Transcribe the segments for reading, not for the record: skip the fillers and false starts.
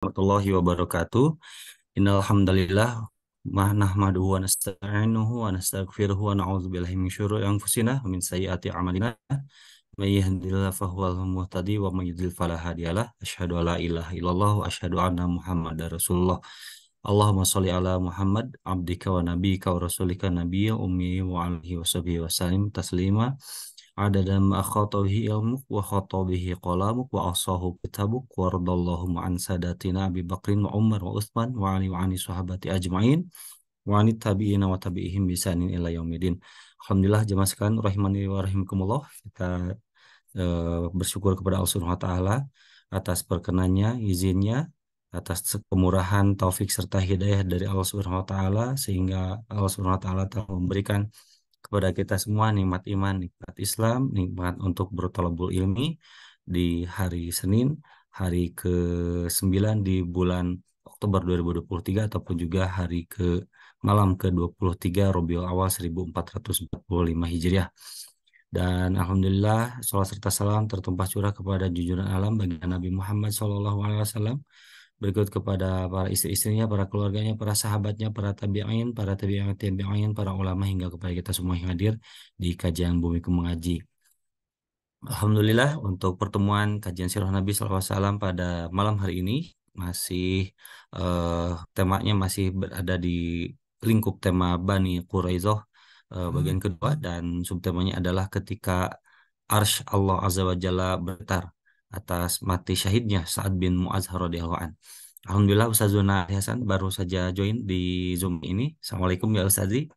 Warahmatullahi wabarakatuh. Innal hamdalillah nahmaduhu wa nasta'inuhu wa nastaghfiruhu wa na'udzu billahi min syururi anfusina wa min sayyiati a'malina. May yahdihillahu fahuwal muhtadi wa may yudlil fala hadiyalah. Asyhadu an la ilaha illallah wa asyhadu anna Muhammadar Rasulullah. Allahumma sholli ala Muhammad abdika wa nabiyyika wa rasulika nabiyya ummi wa alihi wa sahbihi wa sallim taslima. Adada ma akhatabihi ilmuk wa khatabihi qalamuk wa asahu kitabuk wa radallahu ma'an sadatina Abi Bakrin wa Umar wa Uthman wa Ali wa ani sahabati ajma'in wa anit tabi'ina wa tabi'ihim bisanin ila yaumidin. Alhamdulillah jemaah sekalian rahimani wa rahimakumullah. Kita bersyukur kepada Allah Subhanahu wa taala atas perkenannya, izinnya, atas kemurahan, taufik serta hidayah dari Allah Subhanahu wa taala sehingga Allah Subhanahu wa taala telah memberikan kepada kita semua nikmat iman, nikmat Islam, nikmat untuk berthalabul ilmi di hari Senin, hari ke-9 di bulan Oktober 2023 ataupun juga hari ke malam ke-23 Rabiul Awal 1445 Hijriah. Dan Alhamdulillah, salawat serta salam tertumpah curah kepada junjungan alam bagi Nabi Muhammad SAW. Berikut kepada para istri-istrinya, para keluarganya, para sahabatnya, para tabi'in, para tabi'in, para ulama hingga kepada kita semua yang hadir di kajian Bumiku Mengaji. Alhamdulillah untuk pertemuan kajian Sirah Nabi SAW pada malam hari ini masih temanya masih berada di lingkup tema Bani Quraizoh bagian kedua dan subtemanya adalah ketika Arsy Allah Azza wa Jalla bergetar atas mati syahidnya Sa'ad bin Mu'adz radhiyallahu an. Alhamdulillah Ustazuna Hasan baru saja join di Zoom ini. Assalamualaikum ya Ustazi.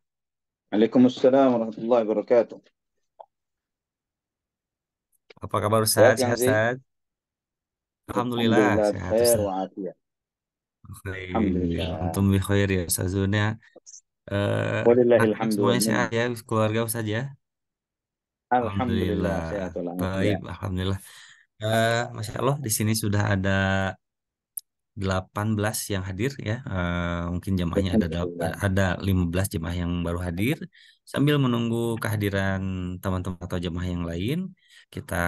Waalaikumsalam warahmatullahi wabarakatuh. Apa kabar Ustaz? Sehat Kang Sehat Zi? Ustaz? Alhamdulillah Alhamdulillah sehat khair Ustaz. wa afiyah. Khair. Alhamdulillah. Antum bi khair ya Ustazuna. Walillahil Anak hamdu wal semuanya sehat minna. ya keluarga Ustaz ya. Alhamdulillah Alhamdulillah. sehat Baik, walafiat. alhamdulillah. Masya Allah di sini sudah ada 18 yang hadir ya. Mungkin jemaahnya Alhamdulillah. ada 15 jemaah yang baru hadir. Sambil menunggu kehadiran teman-teman atau jemaah yang lain, kita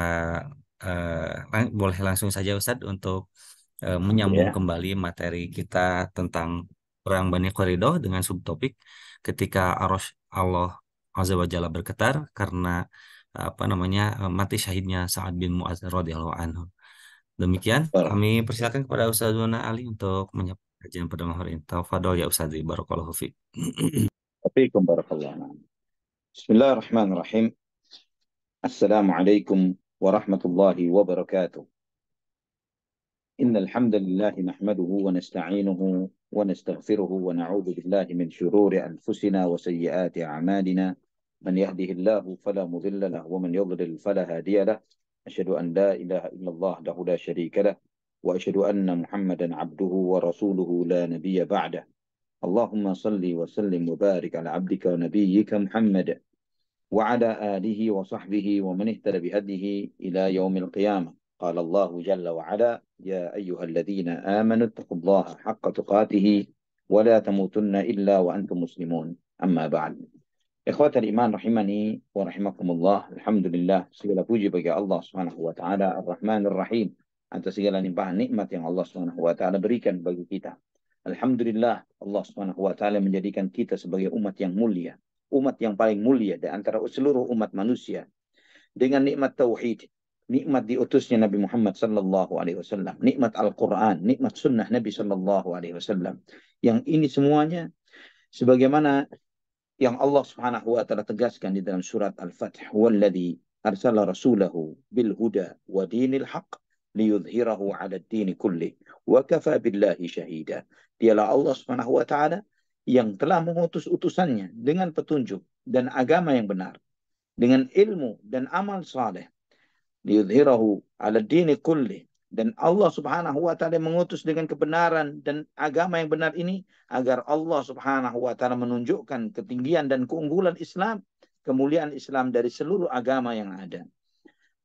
boleh langsung saja Ustadz untuk menyambung Ya. kembali materi kita tentang Perang Bani Quraidah dengan subtopik ketika Arsy Allah Azza wa Jalla bergetar karena apa namanya mati syahidnya Sa'ad bin Mu'adz radhiyallahu anhu. Demikian, Barak. kami persilakan kepada Ustazuna Ali untuk menyampaikan kajian pada malam hari ini. Tafadhol ya Ustazi, barakallahu fiik. Afikum barakallah. Bismillahirrahmanirrahim. Assalamualaikum warahmatullahi wabarakatuh. Innal hamdalillah nahmaduhu wa nasta'inuhu wa nastaghfiruhu wa na'udzu billahi min shururi anfusina wa sayyiati a'malina. من يهده الله فلا مضل له ومن يضلل فلا هادي له أشهد أن لا إله إلا الله وحده لا شريك له وأشهد أن محمدا عبده ورسوله لا نبي بعده اللهم صل وسلم وبارك على عبدك ونبيك محمد وعلى آله وصحبه ومن اهتدى بهديه إلى يوم القيامة قال الله جل وعلا يا أيها الذين آمنوا اتقوا الله حق تقاته ولا تموتن إلا وأنتم مسلمون أما بعد. Ikhwatal iman rahimani wa rahimakumullah. Alhamdulillah, segala puji bagi Allah Subhanahu wa taala Ar-Rahmanir Rahim atas segala limpahan nikmat yang Allah Subhanahu wa taala berikan bagi kita. Alhamdulillah, Allah Subhanahu wa taala menjadikan kita sebagai umat yang mulia, umat yang paling mulia di antara seluruh umat manusia dengan nikmat tauhid, nikmat diutusnya Nabi Muhammad sallallahu alaihi wasallam, nikmat Al-Qur'an, nikmat sunnah Nabi sallallahu alaihi wasallam. Yang ini semuanya sebagaimana yang Allah Subhanahu wa taala tegaskan di dalam surat Al-Fath, "Walladzi arsala rasulahu bil huda wa dinil haqq liyudhhirahu 'ala ad-din kulli wa kafa billahi syahida." Dialah Allah Subhanahu wa taala yang telah mengutus utusannya dengan petunjuk dan agama yang benar, dengan ilmu dan amal saleh, liyudhhirahu 'ala ad-din kulli. Dan Allah Subhanahu wa taala mengutus dengan kebenaran dan agama yang benar ini agar Allah Subhanahu wa taala menunjukkan ketinggian dan keunggulan Islam, kemuliaan Islam dari seluruh agama yang ada.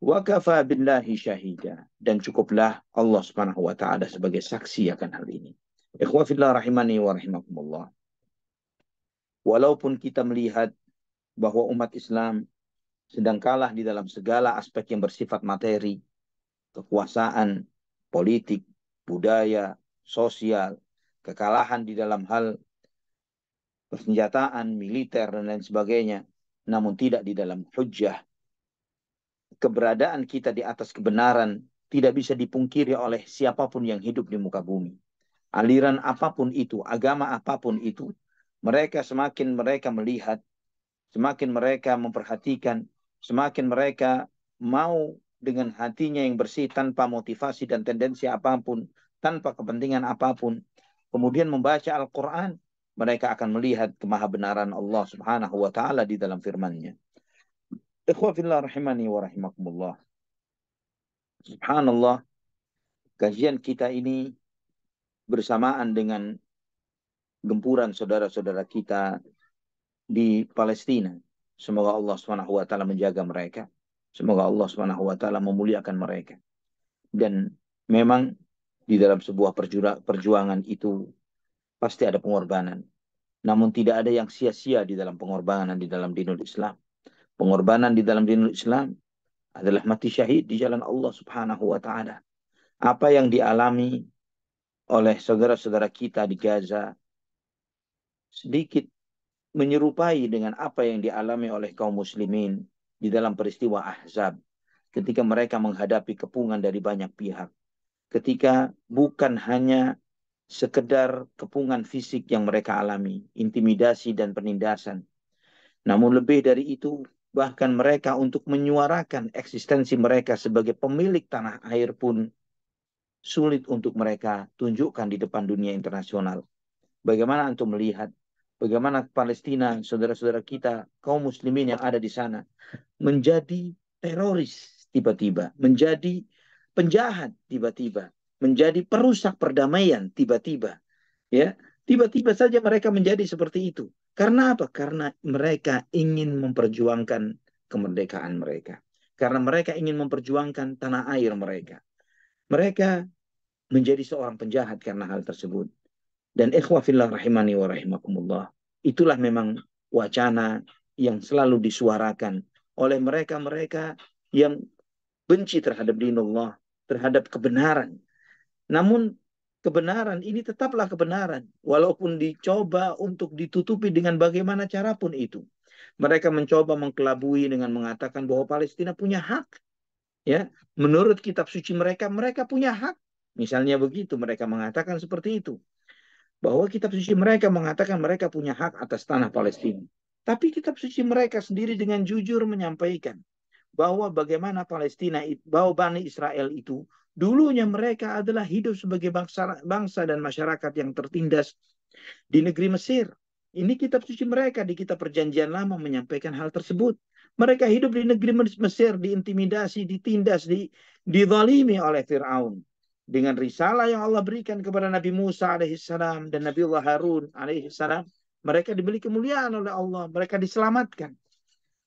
Wa kafa billahi syahida, dan cukuplah Allah Subhanahu wa taala sebagai saksi akan hal ini. Ikhwa fillah rahimani wa rahimakumullah. Walaupun kita melihat bahwa umat Islam sedang kalah di dalam segala aspek yang bersifat materi, kekuasaan, politik, budaya, sosial, kekalahan di dalam hal persenjataan, militer, dan lain sebagainya. Namun tidak di dalam hujjah. Keberadaan kita di atas kebenaran tidak bisa dipungkiri oleh siapapun yang hidup di muka bumi. Aliran apapun itu, agama apapun itu, semakin mereka melihat, semakin mereka memperhatikan, semakin mereka mau dengan hatinya yang bersih tanpa motivasi dan tendensi apapun, tanpa kepentingan apapun, kemudian membaca Al-Quran, mereka akan melihat kemahabenaran Allah Subhanahu wa Ta'ala di dalam firman-Nya. Ikhwafillah rahimani wa rahimakumullah. Subhanallah, kajian kita ini bersamaan dengan gempuran saudara-saudara kita di Palestina. Semoga Allah Subhanahu wa taala menjaga mereka. Semoga Allah Subhanahu wa taala memuliakan mereka. Dan memang di dalam sebuah perjuangan itu pasti ada pengorbanan. Namun tidak ada yang sia-sia di dalam pengorbanan di dalam dinul Islam. Pengorbanan di dalam dinul Islam adalah mati syahid di jalan Allah Subhanahu wa taala. Apa yang dialami oleh saudara-saudara kita di Gaza sedikit menyerupai dengan apa yang dialami oleh kaum muslimin di dalam peristiwa Ahzab ketika mereka menghadapi kepungan dari banyak pihak. Ketika bukan hanya sekedar kepungan fisik yang mereka alami, intimidasi dan penindasan. Namun lebih dari itu, bahkan mereka untuk menyuarakan eksistensi mereka sebagai pemilik tanah air pun sulit untuk mereka tunjukkan di depan dunia internasional. Bagaimana antum melihat bagaimana Palestina, saudara-saudara kita, kaum muslimin yang ada di sana, menjadi teroris tiba-tiba, menjadi penjahat tiba-tiba, menjadi perusak perdamaian tiba-tiba. Ya, tiba-tiba saja mereka menjadi seperti itu. Karena apa? Karena mereka ingin memperjuangkan kemerdekaan mereka. Karena mereka ingin memperjuangkan tanah air mereka. Mereka menjadi seorang penjahat karena hal tersebut. Dan ikhwah fillah rahimani wa rahimakumullah. Itulah memang wacana yang selalu disuarakan oleh mereka-mereka yang benci terhadap dinullah, terhadap kebenaran. Namun kebenaran ini tetaplah kebenaran. Walaupun dicoba untuk ditutupi dengan bagaimana cara pun itu. Mereka mencoba mengkelabui dengan mengatakan bahwa Palestina punya hak. Ya, menurut kitab suci mereka, mereka punya hak. Misalnya begitu, mereka mengatakan seperti itu. Bahwa kitab suci mereka mengatakan mereka punya hak atas tanah Palestina. Tapi kitab suci mereka sendiri dengan jujur menyampaikan bahwa bagaimana Palestina, bahwa Bani Israel itu dulunya mereka adalah hidup sebagai bangsa dan masyarakat yang tertindas di negeri Mesir. Ini kitab suci mereka di kitab perjanjian lama menyampaikan hal tersebut. Mereka hidup di negeri Mesir, diintimidasi, ditindas, dizalimi oleh Fir'aun. Dengan risalah yang Allah berikan kepada Nabi Musa alaihissalam dan Nabiullah Harun alaihissalam, mereka diberi kemuliaan oleh Allah, mereka diselamatkan.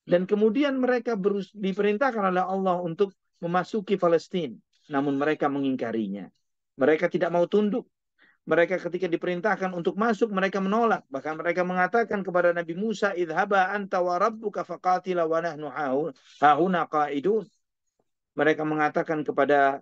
Dan kemudian mereka diperintahkan oleh Allah untuk memasuki Palestina. Namun mereka mengingkarinya. Mereka tidak mau tunduk. Mereka ketika diperintahkan untuk masuk, mereka menolak. Bahkan mereka mengatakan kepada Nabi Musa, idhaba anta wa rabbuka faqatila wa nahnu hahuna qa'idun. Mereka mengatakan kepada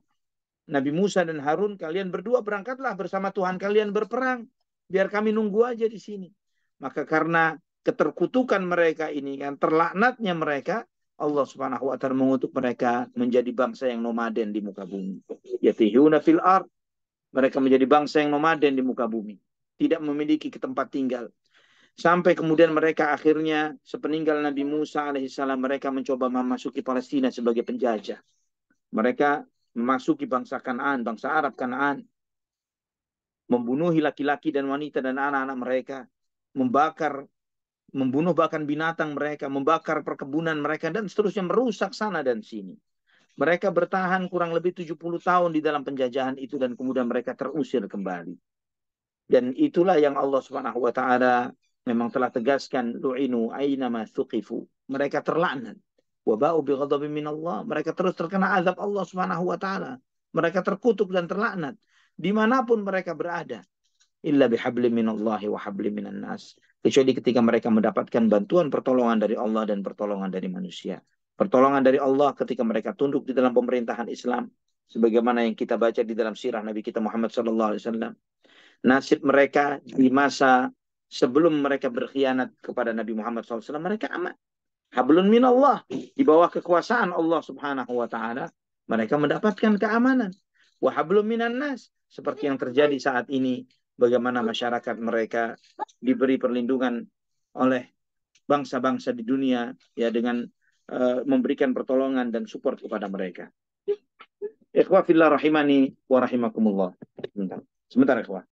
Nabi Musa dan Harun, kalian berdua berangkatlah bersama Tuhan kalian berperang. Biar kami nunggu aja di sini. Maka karena keterkutukan mereka ini, kan terlaknatnya mereka, Allah Subhanahu wa taala mengutuk mereka menjadi bangsa yang nomaden di muka bumi. Yatihuna fil ard. Mereka menjadi bangsa yang nomaden di muka bumi. Tidak memiliki tempat tinggal. Sampai kemudian mereka akhirnya sepeninggal Nabi Musa alaihissalam mereka mencoba memasuki Palestina sebagai penjajah. Mereka memasuki bangsa Kanaan, bangsa Arab Kanaan. Membunuh laki-laki dan wanita dan anak-anak mereka. Membunuh bahkan binatang mereka. Membakar perkebunan mereka dan seterusnya merusak sana dan sini. Mereka bertahan kurang lebih 70 tahun di dalam penjajahan itu dan kemudian mereka terusir kembali. Dan itulah yang Allah Subhanahu wa taala memang telah tegaskan lu'inu aynama thuqifu. Mereka terlaknat. Wa ba'u bighadabin minallah. Mereka terus terkena azab Allah Subhanahu wa taala. Mereka terkutuk dan terlaknat dimanapun mereka berada. Illa bihablim minallahi wa hablim minan nas. Kecuali ketika mereka mendapatkan bantuan pertolongan dari Allah dan pertolongan dari manusia. Pertolongan dari Allah ketika mereka tunduk di dalam pemerintahan Islam. sebagaimana yang kita baca di dalam sirah Nabi kita Muhammad SAW. Nasib mereka di masa sebelum mereka berkhianat kepada Nabi Muhammad SAW, mereka aman. Hablun minallah, di bawah kekuasaan Allah Subhanahu wa taala, mereka mendapatkan keamanan. Wa hablum minan nas, seperti yang terjadi saat ini, bagaimana masyarakat mereka diberi perlindungan oleh bangsa-bangsa di dunia ya dengan memberikan pertolongan dan support kepada mereka. Ikhwah fillah rahimani wa rahimakumullah. Sebentar ikhwah.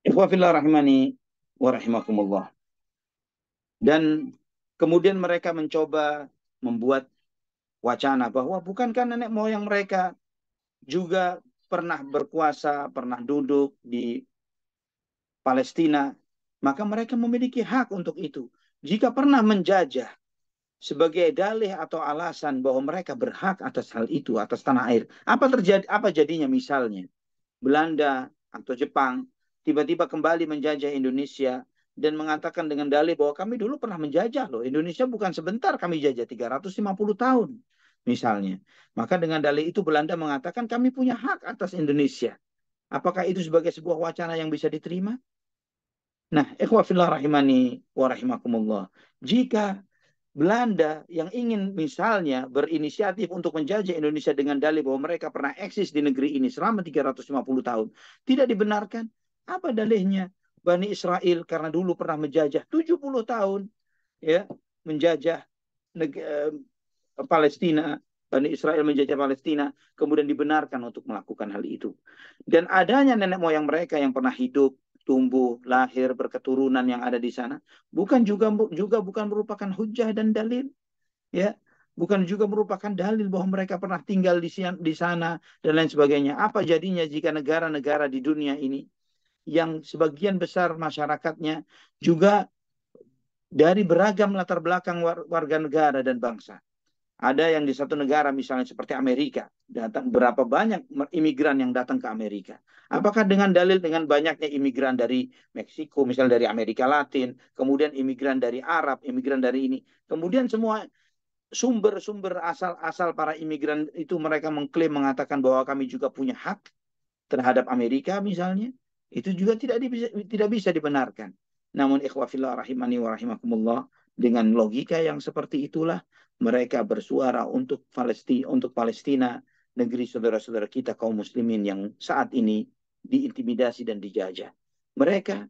Ikhwah fillah rahimani wa rahimakumullah. Dan kemudian mereka mencoba membuat wacana bahwa bukankah nenek moyang mereka juga pernah berkuasa, pernah duduk di Palestina, maka mereka memiliki hak untuk itu. Jika pernah menjajah sebagai dalih atau alasan bahwa mereka berhak atas hal itu, atas tanah air, apa jadinya misalnya Belanda atau Jepang tiba-tiba kembali menjajah Indonesia dan mengatakan dengan dalih bahwa kami dulu pernah menjajah loh. Indonesia bukan sebentar kami jajah 350 tahun misalnya. Maka dengan dalih itu Belanda mengatakan kami punya hak atas Indonesia. Apakah itu sebagai sebuah wacana yang bisa diterima? Nah, ikhwah fillah rahimani wa rahimakumullah. Jika Belanda yang ingin misalnya berinisiatif untuk menjajah Indonesia dengan dalih bahwa mereka pernah eksis di negeri ini selama 350 tahun, tidak dibenarkan. Apa dalihnya? Bani Israel karena dulu pernah menjajah 70 tahun, ya, menjajah Palestina, Bani Israel menjajah Palestina, kemudian dibenarkan untuk melakukan hal itu. Dan adanya nenek moyang mereka yang pernah hidup, tumbuh, lahir, berketurunan yang ada di sana, bukan merupakan hujah dan dalil, ya, bukan juga merupakan dalil bahwa mereka pernah tinggal di sana dan lain sebagainya. Apa jadinya jika negara-negara di dunia ini yang sebagian besar masyarakatnya juga dari beragam latar belakang warga negara dan bangsa. Ada yang di satu negara misalnya seperti Amerika, datang berapa banyak imigran yang datang ke Amerika. Apakah dengan dalil dengan banyaknya imigran dari Meksiko, misalnya dari Amerika Latin, kemudian imigran dari Arab, imigran dari ini, kemudian semua sumber-sumber asal-asal para imigran itu mereka mengklaim mengatakan bahwa kami juga punya hak terhadap Amerika misalnya, itu juga tidak bisa dibenarkan. Namun ikhwah fillah rahimani wa rahimakumullah, dengan logika yang seperti itulah mereka bersuara untuk Palestina, negeri saudara-saudara kita kaum muslimin yang saat ini diintimidasi dan dijajah. Mereka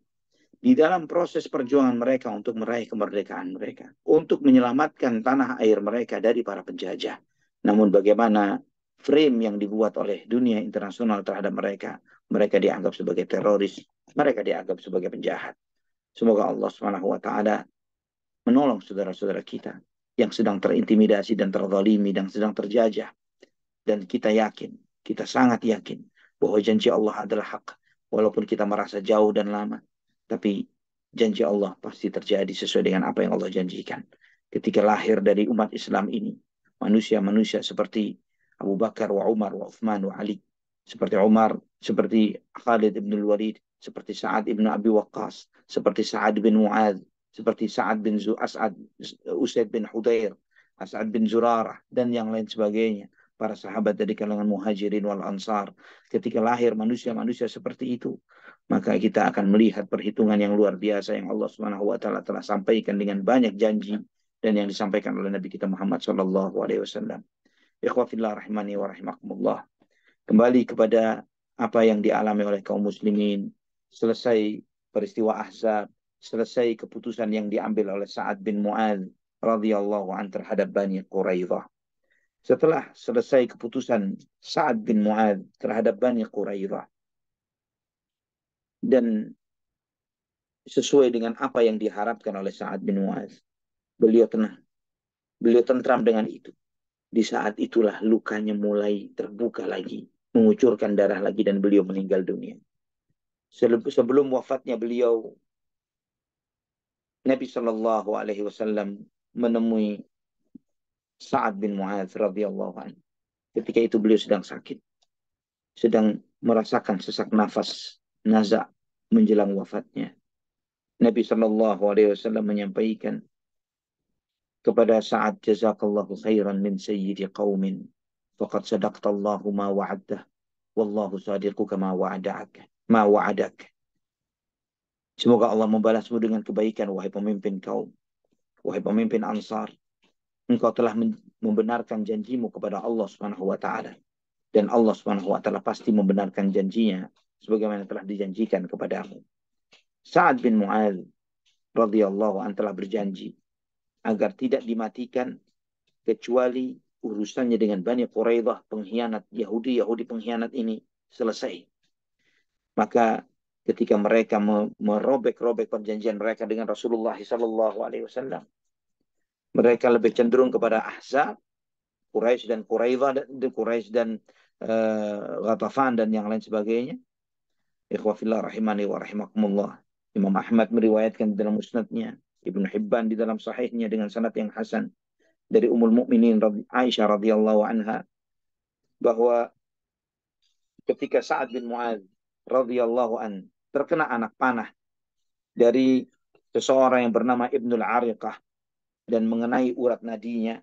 di dalam proses perjuangan mereka untuk meraih kemerdekaan mereka, untuk menyelamatkan tanah air mereka dari para penjajah. Namun bagaimana frame yang dibuat oleh dunia internasional terhadap mereka, mereka dianggap sebagai teroris, mereka dianggap sebagai penjahat. Semoga Allah Subhanahu wa taala menolong saudara-saudara kita yang sedang terintimidasi dan terzalimi dan sedang terjajah. Dan kita yakin, kita sangat yakin bahwa janji Allah adalah hak. Walaupun kita merasa jauh dan lama, tapi janji Allah pasti terjadi sesuai dengan apa yang Allah janjikan. Ketika lahir dari umat Islam ini, manusia-manusia seperti Abu Bakar wa Umar wa Uthman wa Ali, seperti Umar, seperti Khalid ibn Walid, seperti Sa'ad ibn Abi Waqqas, seperti Sa'ad bin Mu'adz, seperti Sa'ad bin As'ad, Usaid bin Hudair, As'ad bin Zurarah, dan yang lain sebagainya. Para sahabat dari kalangan muhajirin wal ansar. Ketika lahir manusia-manusia seperti itu, maka kita akan melihat perhitungan yang luar biasa yang Allah Subhanahu wa taala telah sampaikan dengan banyak janji dan yang disampaikan oleh Nabi kita Muhammad sallallahu alaihi wasallam. Ikhwafillah rahimani wa rahimakumullah. Kembali kepada apa yang dialami oleh kaum muslimin selesai peristiwa Ahzab, selesai keputusan yang diambil oleh Sa'ad bin Mu'adz radhiyallahu an terhadap Bani Quraidah. Setelah selesai keputusan Sa'ad bin Mu'adz terhadap Bani Quraidah dan sesuai dengan apa yang diharapkan oleh Sa'ad bin Mu'adz, beliau tenang, beliau tentram dengan itu. Di saat itulah lukanya mulai terbuka lagi, mengucurkan darah lagi dan beliau meninggal dunia. sebelum wafatnya beliau, Nabi Shallallahu Alaihi Wasallam menemui Sa'ad bin Mu'adz radhiyallahu anhu. Ketika itu beliau sedang sakit, sedang merasakan sesak nafas, nazak menjelang wafatnya. Nabi Shallallahu Alaihi Wasallam menyampaikan kepada Sa'ad, jazakallahu khairan min sayyidi qaumin, faqad sadaqtallahu ma wa'addah, wallahu sadiquka ma wa'adak. Semoga Allah membalasmu dengan kebaikan, wahai pemimpin kaum, wahai pemimpin Ansar. Engkau telah membenarkan janjimu kepada Allah Subhanahu wa taala, dan Allah Subhanahu wa taala pasti membenarkan janjinya sebagaimana telah dijanjikan kepadamu. Sa'ad bin Mu'adz radhiyallahu anhu telah berjanji agar tidak dimatikan kecuali urusannya dengan Bani Quraidah, pengkhianat Yahudi pengkhianat ini selesai. Maka ketika mereka merobek-robek perjanjian mereka dengan Rasulullah sallallahu alaihi wasallam, mereka lebih cenderung kepada Ahzab, Quraisy dan Quraidah, Quraisy dan Ghatafan dan yang lain sebagainya. Ikhwafillah rahimani wa rahimakumullah. Imam Ahmad meriwayatkan dalam musnadnya, Ibnu Hibban di dalam sahihnya dengan sanad yang hasan dari Ummul Mukminin Aisyah radhiyallahu anha, bahwa ketika Sa'ad bin Mu'adz radhiyallahu an terkena anak panah dari seseorang yang bernama Ibnul Ariqah dan mengenai urat nadinya,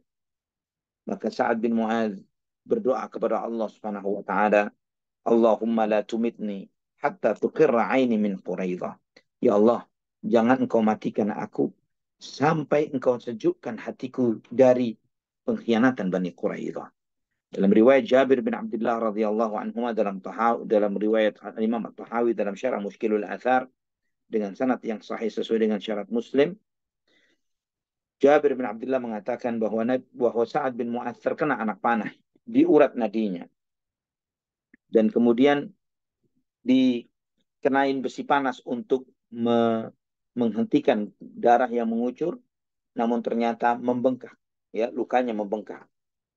maka Sa'ad bin Mu'adz berdoa kepada Allah Subhanahu wa taala, Allahumma la tumitni hatta tuqirra aini min Quraidah. Ya Allah, jangan engkau matikan aku sampai engkau sejukkan hatiku dari pengkhianatan Bani Quraidah. Dalam riwayat Jabir bin Abdullah radhiyallahu anhu dalam riwayat Imam At-Tahawi dalam Syarah Mushkilul Athar dengan sanad yang sahih sesuai dengan syarat Muslim, Jabir bin Abdullah mengatakan bahwa Sa'ad bin Mu'adz terkena anak panah di urat nadinya, dan kemudian dikenain besi panas untuk menghentikan darah yang mengucur, namun ternyata membengkak, ya, lukanya membengkak,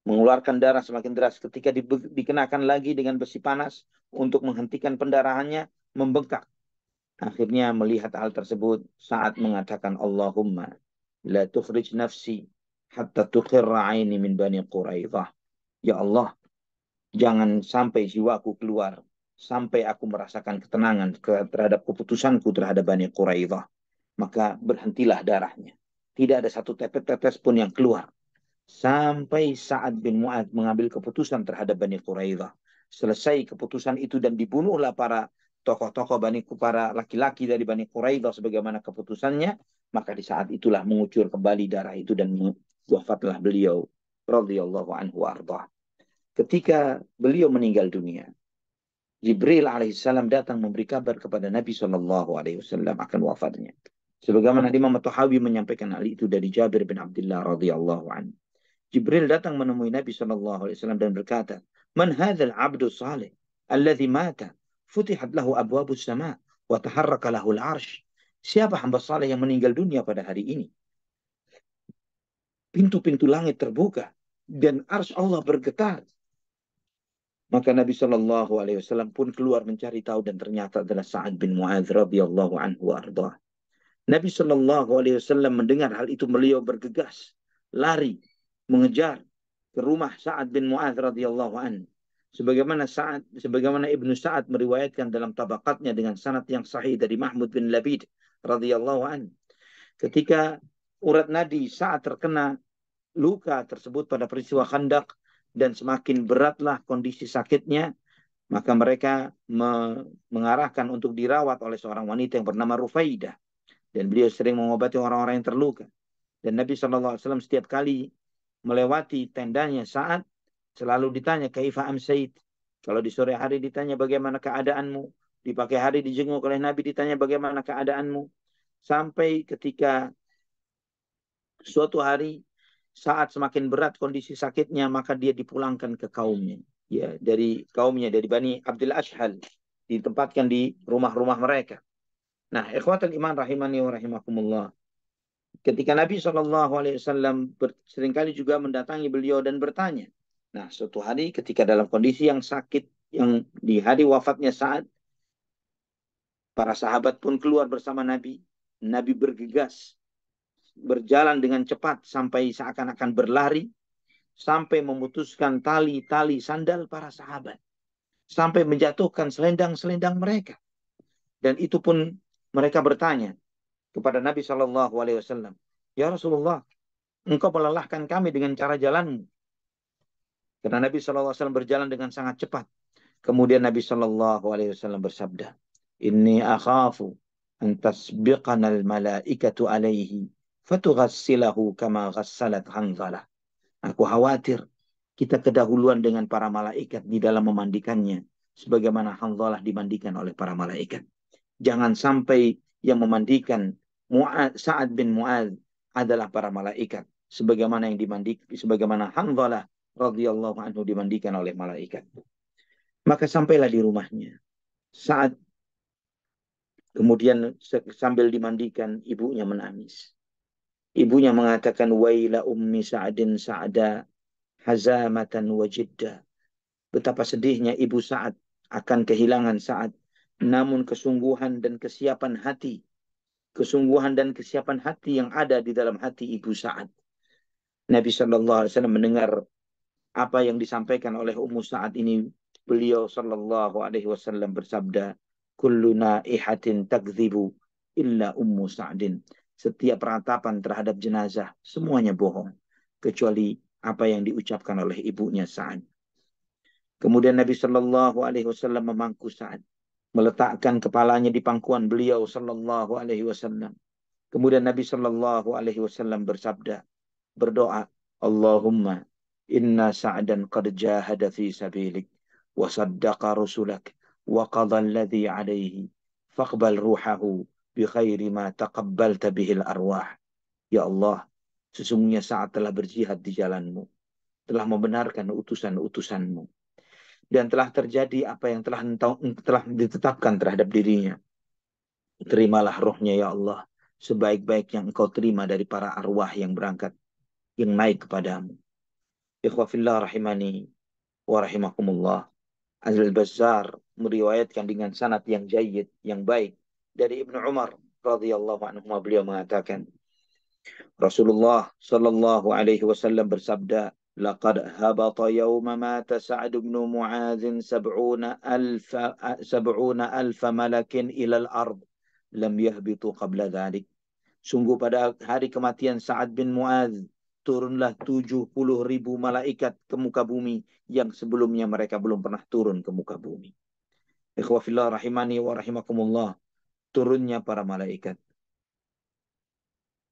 mengeluarkan darah semakin deras. Ketika dikenakan lagi dengan besi panas untuk menghentikan pendarahannya, membengkak. Akhirnya melihat hal tersebut, Sa'ad mengatakan, Allahumma la tukhrij nafsi hatta tuqirra aini min Bani Quraidah. Ya Allah, jangan sampai jiwaku keluar sampai aku merasakan ketenangan terhadap keputusanku terhadap Bani Quraidah. Maka berhentilah darahnya. Tidak ada satu tetes pun yang keluar. Sampai Sa'ad bin Mu'adz mengambil keputusan terhadap Bani Quraidah. Selesai keputusan itu dan dibunuhlah para tokoh-tokoh para laki-laki dari Bani Quraidah sebagaimana keputusannya, maka di saat itulah mengucur kembali darah itu dan wafatlah beliau radhiyallahu anhu warḍah. Ketika beliau meninggal dunia, Jibril alaihissalam datang memberi kabar kepada Nabi Shallallahu alaihi wasallam akan wafatnya. Sebagaimana Imam At-Tahawi menyampaikan hal itu dari Jabir bin Abdullah radhiyallahu anhu. Jibril datang menemui Nabi Shallallahu alaihi wasallam dan berkata, "Man hadzal 'abdu salih alladzi mata futihat lahu abwabus sama' wa taharraka lahu al-'arsy?" Siapa hamba saleh yang meninggal dunia pada hari ini? Pintu-pintu langit terbuka dan arsy Allah bergetar. Maka Nabi Shallallahu alaihi wasallam pun keluar mencari tahu dan ternyata adalah Sa'ad bin Mu'adz radhiyallahu anhu warḍah. Nabi Shallallahu alaihi wasallam mendengar hal itu, beliau bergegas, lari, mengejar ke rumah Sa'ad bin Mu'adz radhiyallahu anhu. Sebagaimana Ibnu Sa'ad meriwayatkan dalam tabaqatnya dengan sanad yang sahih dari Mahmud bin Labid radhiyallahu anhu. Ketika urat nadi Sa'ad terkena luka tersebut pada peristiwa Khandaq dan semakin beratlah kondisi sakitnya, maka mereka mengarahkan untuk dirawat oleh seorang wanita yang bernama Rufaidah, dan beliau sering mengobati orang-orang yang terluka. Dan Nabi SAW setiap kali melewati tendanya Sa'ad selalu ditanya, kaifa amsait? Kalau di sore hari ditanya bagaimana keadaanmu, di pagi hari dijenguk oleh Nabi ditanya bagaimana keadaanmu, sampai ketika suatu hari saat semakin berat kondisi sakitnya, maka dia dipulangkan ke kaumnya, ya, dari kaumnya, dari Bani Abdul Ashhal, ditempatkan di rumah-rumah mereka. Nah, ikhwatul iman rahimani wa rahimakumullah. Ketika Nabi SAW seringkali juga mendatangi beliau dan bertanya. Nah, suatu hari ketika dalam kondisi yang sakit, yang di hari wafatnya Sa'ad, Para sahabat pun keluar bersama Nabi. Nabi bergegas, berjalan dengan cepat sampai seakan-akan berlari, sampai memutuskan tali-tali sandal para sahabat, sampai menjatuhkan selendang-selendang mereka. Dan itu pun mereka bertanya kepada Nabi Shallallahu Alaihi Wasallam, ya Rasulullah, engkau melelahkan kami dengan cara jalanmu. Karena Nabi Shallallahu Alaihi Wasallam berjalan dengan sangat cepat. Kemudian Nabi Shallallahu Alaihi Wasallam bersabda, Inni akhafu an tasbiqana al-malaikatu alaihi fatughassilahu kama ghassalat Hanzalah. Aku khawatir kita kedahuluan dengan para malaikat di dalam memandikannya, sebagaimana Hanzalah dimandikan oleh para malaikat. Jangan sampai yang memandikan Sa'ad bin Mu'adz adalah para malaikat, sebagaimana yang dimandikan, sebagaimana Hanzalah radhiyallahu anhu dimandikan oleh malaikat. Maka sampailah di rumahnya. Saat kemudian sambil dimandikan, ibunya menangis. Ibunya mengatakan, Waila ummi Sa'adin Sa'ada hazamatan wajidda. Betapa sedihnya ibu Sa'ad akan kehilangan Sa'ad. Namun kesungguhan dan kesiapan hati, kesungguhan dan kesiapan hati yang ada di dalam hati ibu Sa'ad. Nabi SAW mendengar apa yang disampaikan oleh Ummu Sa'ad ini. Beliau sallallahu alaihi wasallam bersabda, kullu naihatin takdzibu illa Ummu Sa'din. Setiap ratapan terhadap jenazah semuanya bohong kecuali apa yang diucapkan oleh ibunya Sa'ad. Kemudian Nabi sallallahu alaihi wasallam memangku Sa'ad, meletakkan kepalanya di pangkuan beliau sallallahu alaihi wasallam. Kemudian Nabi sallallahu alaihi wasallam bersabda, berdoa, Allahumma inna Sa'dan qad jahada fi sabilik wa saddaqa rusulak wa qadha alladhi alayhi faqbal ruhahu bi khairi ma taqabbalta bihil arwah. Ya Allah, sesungguhnya Sa'ad telah berjihad di jalanmu, telah membenarkan utusan-utusanmu, dan telah terjadi apa yang telah ditetapkan terhadap dirinya. Terimalah rohnya ya Allah, sebaik-baik yang engkau terima dari para arwah yang berangkat, yang naik kepadamu. Ikhwafillah rahimani wa rahimakumullah. Al-Bazzar meriwayatkan dengan sanad yang jayyid, yang baik, dari Ibnu Umar radhiyallahu anhu, beliau mengatakan, Rasulullah sallallahu alaihi wasallam bersabda, laqad habata yawma mata Sa'ad bin Mu'adz 70,000 malakin ilal ard lam yahbitu qabla dhalik. Sungguh pada hari kematian Sa'ad bin Mu'adz turunlah 70.000 malaikat ke muka bumi yang sebelumnya mereka belum pernah turun ke muka bumi. Ikhwafillah rahimani wa rahimakumullah. Turunnya para malaikat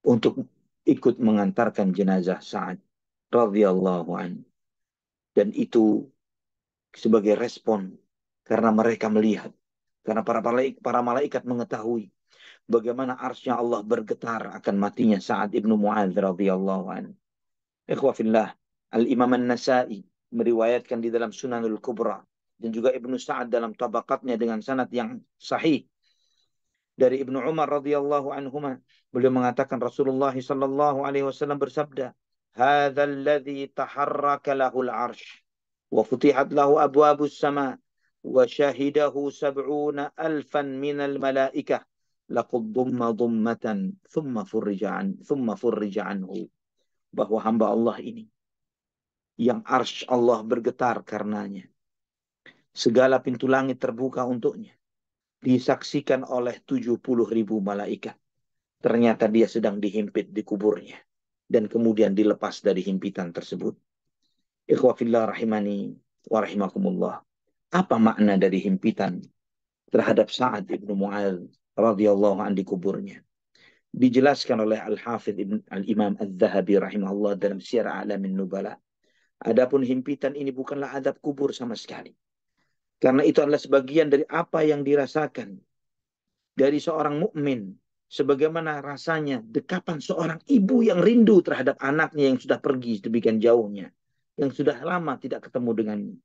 untuk ikut mengantarkan jenazah Sa'ad radhiyallahu anhu. Dan itu sebagai respon karena mereka melihat, karena para malaikat mengetahui bagaimana arsy Allah bergetar akan matinya Sa'ad ibnu Mu'adz radhiyallahu anhu. Ikhwafillah, Al-Imam An-Nasa'i meriwayatkan di dalam Sunanul Kubra, dan juga Ibnu Sa'ad dalam tabaqatnya dengan sanad yang sahih dari Ibnu Umar radhiyallahu anhuma. Beliau mengatakan Rasulullah sallallahu alaihi wasallam bersabda, "Hadzal ladzi taharraka lahul 'arsy wa futihat lahu abwabus sama wa syahidahu 70,000 minal malaikah laqad dhamma dhammatan thumma furrija anhu." Bahwa hamba Allah ini yang arsy Allah bergetar karenanya, segala pintu langit terbuka untuknya, disaksikan oleh 70.000 malaikat. Ternyata dia sedang dihimpit di kuburnya, dan kemudian dilepas dari himpitan tersebut. Ikhwafillah rahimani wa rahimakumullah. Apa makna dari himpitan terhadap Sa'ad ibnu Mu'adz radhiyallahu anhu di kuburnya? Dijelaskan oleh Al-Hafidh Al-Imam Al-Zahabi rahimahullah dalam Syiar A'lamin Nubala. Adapun himpitan ini bukanlah azab kubur sama sekali. Karena itu adalah sebagian dari apa yang dirasakan dari seorang mukmin, sebagaimana rasanya dekapan seorang ibu yang rindu terhadap anaknya yang sudah pergi demikian jauhnya, yang sudah lama tidak ketemu dengannya.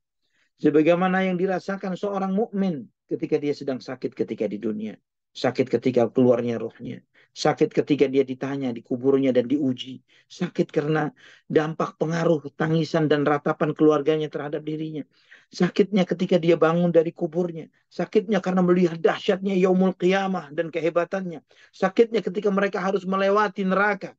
Sebagaimana yang dirasakan seorang mukmin ketika dia sedang sakit ketika di dunia, sakit ketika keluarnya rohnya, sakit ketika dia ditanya di kuburnya dan diuji, sakit karena dampak pengaruh tangisan dan ratapan keluarganya terhadap dirinya, Sakitnya ketika dia bangun dari kuburnya. Sakitnya karena melihat dahsyatnya yaumul qiyamah dan kehebatannya. Sakitnya ketika mereka harus melewati neraka.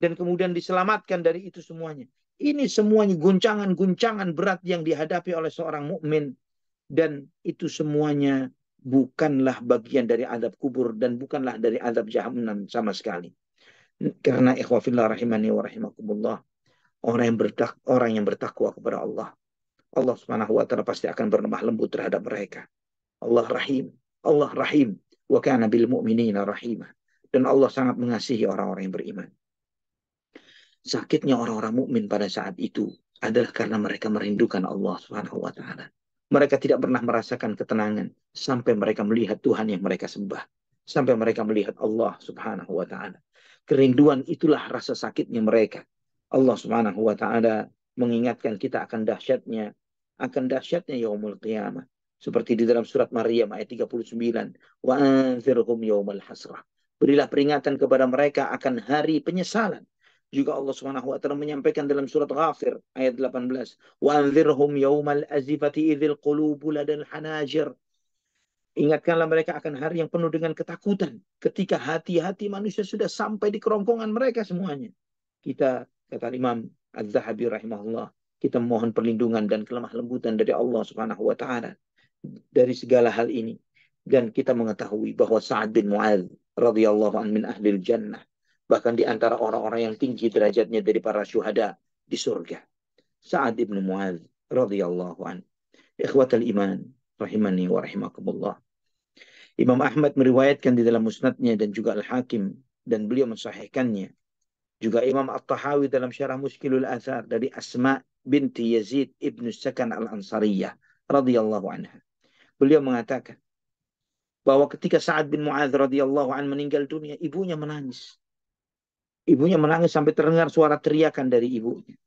Dan kemudian diselamatkan dari itu semuanya. Ini semuanya guncangan-guncangan berat yang dihadapi oleh seorang mukmin, dan itu semuanya bukanlah bagian dari azab kubur dan bukanlah dari azab jahannam sama sekali. Karena ikhwafillah rahimani wa rahimakumullah, orang yang bertakwa kepada Allah, Allah Subhanahu wa taala pasti akan berlemah lembut terhadap mereka. Allah Rahim, Allah Rahim, wa kana bil mu'minina rahimah. Dan Allah sangat mengasihi orang-orang yang beriman. Sakitnya orang-orang mukmin pada saat itu adalah karena mereka merindukan Allah Subhanahu wa taala. Mereka tidak pernah merasakan ketenangan sampai mereka melihat Tuhan yang mereka sembah, sampai mereka melihat Allah Subhanahu wa taala. Kerinduan itulah rasa sakitnya mereka. Allah Subhanahu wa taala mengingatkan kita akan dahsyatnya yaumul qiyamah. Seperti di dalam surat Maryam ayat 39, wa anzirhum yaumal hasrah. Berilah peringatan kepada mereka akan hari penyesalan. Juga Allah Subhanahu wa taala menyampaikan dalam surat Ghafir ayat 18, wa anzirhum yaumal azifati idzil qulubu ladal hanajir. Ingatkanlah mereka akan hari yang penuh dengan ketakutan, ketika hati-hati manusia sudah sampai di kerongkongan mereka semuanya. Kita, kata Imam Az-Zahabi rahimahullah, kita mohon perlindungan dan kelemah lembutan dari Allah Subhanahu wa taala dari segala hal ini. Dan kita mengetahui bahwa Sa'ad bin Mu'adz radhiyallahu an min ahlil jannah, bahkan di antara orang-orang yang tinggi derajatnya dari para syuhada di surga. Sa'ad bin Mu'adz radhiyallahu an. Ikhwatal iman rahimani wa rahimakumullah. Imam Ahmad meriwayatkan di dalam musnadnya dan juga Al-Hakim, dan beliau mensahihkannya. Juga Imam At-Tahawi dalam Syarah Mushkilul Athar dari Asma binti Yazid ibnu Sakan Al-Ansariyah radhiyallahu anha. Beliau mengatakan bahwa ketika Sa'ad bin Mu'adz radhiyallahu an meninggal dunia, ibunya menangis. Ibunya menangis sampai terdengar suara teriakan dari ibunya.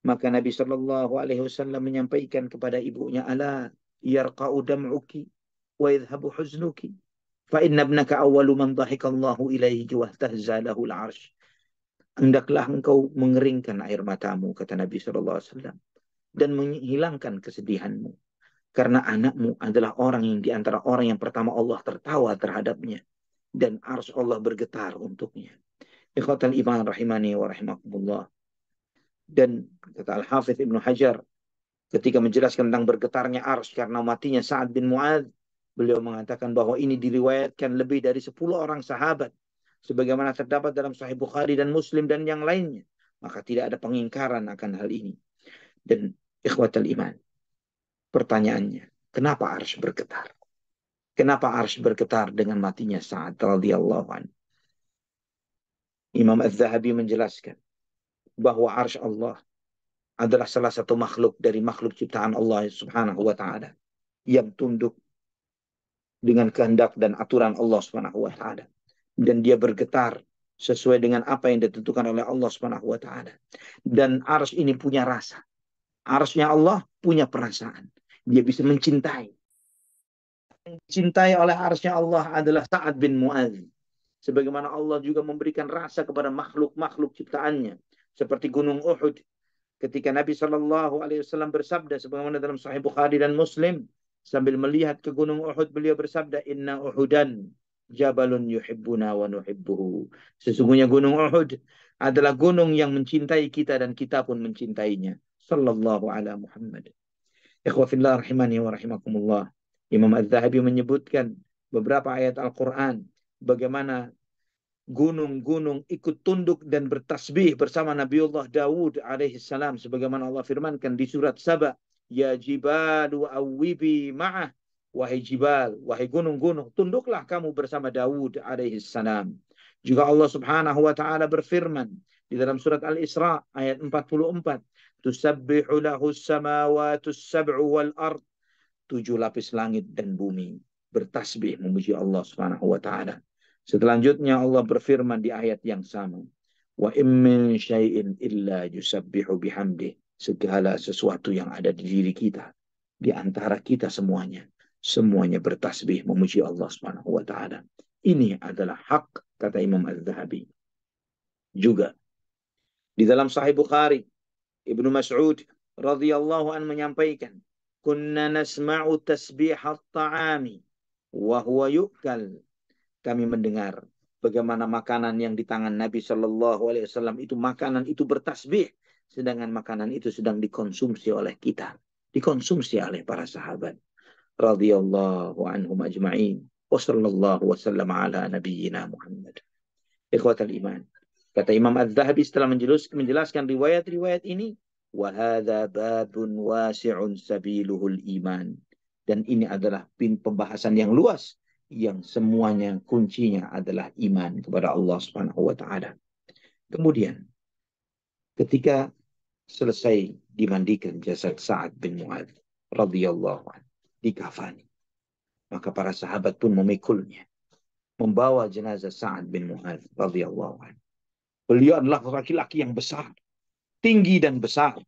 Maka Nabi Shallallahu Alaihi Wasallam menyampaikan kepada ibunya, ala yarqa'u dam'uki wa yadhhabu huznuki fa inna ibnaka awwalu man dhahikallahu ilaihi wa tahza lahu al-'arsh. Hendaklah engkau mengeringkan air matamu, kata Nabi Shallallahu Alaihi Wasallam, dan menghilangkan kesedihanmu, karena anakmu adalah orang yang diantara orang yang pertama Allah tertawa terhadapnya, dan arsy Allah bergetar untuknya. Ikhwatal iman rahimani wa rahimakumullah. Dan kata Al-Hafidh Ibnu Hajar, ketika menjelaskan tentang bergetarnya arsy karena matinya Sa'ad bin Mu'adz, beliau mengatakan bahwa ini diriwayatkan lebih dari 10 orang sahabat, sebagaimana terdapat dalam Sahih Bukhari dan Muslim dan yang lainnya. Maka tidak ada pengingkaran akan hal ini. Dan ikhwatal iman, pertanyaannya, kenapa arsy bergetar? Kenapa arsy bergetar dengan matinya Sa'ad radhiyallahu anhu? Imam Az-Zahabi menjelaskan bahwa arsy Allah adalah salah satu makhluk dari makhluk ciptaan Allah Subhanahu wa taala yang tunduk dengan kehendak dan aturan Allah Subhanahu wa taala, dan dia bergetar sesuai dengan apa yang ditentukan oleh Allah Subhanahu wa taala. Dan arsy ini punya rasa. Arsy-nya Allah punya perasaan. Dia bisa mencintai. Yang dicintai oleh arsy-nya Allah adalah Sa'ad bin Mu'adz. Sebagaimana Allah juga memberikan rasa kepada makhluk-makhluk ciptaannya, seperti gunung Uhud. Ketika Nabi Shallallahu Alaihi Wasallam bersabda, sebagaimana dalam Sahih Bukhari dan Muslim, sambil melihat ke gunung Uhud, beliau bersabda, Inna Uhudan jabalun yuhibbuna wa nuhibbuhu. Sesungguhnya gunung Uhud adalah gunung yang mencintai kita dan kita pun mencintainya. Sallallahu ala Muhammad. Ikhwafillah rahimani wa rahimakumullah. Imam Az-Zahabi menyebutkan beberapa ayat Al-Quran, bagaimana gunung-gunung ikut tunduk dan bertasbih bersama Nabiullah Dawud alaihissalam, sebagaimana Allah firmankan di surat Saba, ya jibalu awwibi ma'ah, wahai jibal, wahai gunung-gunung, tunduklah kamu bersama Dawud alaihissalam. Juga Allah Subhanahu wa taala berfirman di dalam surat Al-Isra ayat 44, tusabbihu lahu as-samawatus sab'u wal ard, 7 lapis langit dan bumi bertasbih memuji Allah Subhanahu wa taala. Selanjutnya Allah berfirman di ayat yang sama, wa in min syai'in illa yusabbihu bihamdih. Segala sesuatu yang ada di diri kita, di antara kita semuanya bertasbih memuji Allah Subhanahu wa taala. Ini adalah hak, kata Imam Az-Zahabi. Juga di dalam Sahih Bukhari, Ibnu Mas'ud radhiyallahu an menyampaikan kunna nasma'u tasbihal ta'ami wa huwa yu'kal. Kami mendengar bagaimana makanan yang di tangan Nabi Shallallahu Alaihi Wasallam itu makanan itu bertasbih, sedangkan makanan itu sedang dikonsumsi oleh kita, dikonsumsi oleh para sahabat. Radhiyallahu anhum ajma'in. Wa sallallahu wasallam ala nabiyyina Muhammad. Ikhwatal iman. Kata Imam Az-Zahabi setelah menjelaskan riwayat-riwayat ini, wa hadza babun wasi'un sabiluhul iman. Dan ini adalah pembahasan yang luas yang semuanya kuncinya adalah iman kepada Allah Subhanahu wa taala. Kemudian ketika selesai dimandikan jasad Sa'ad bin Mu'adz radhiyallahu anhu, dikafani, maka para sahabat pun memikulnya, membawa jenazah Sa'ad bin Mu'adz radhiyallahu anhu. Beliau adalah laki-laki yang besar, tinggi dan besar.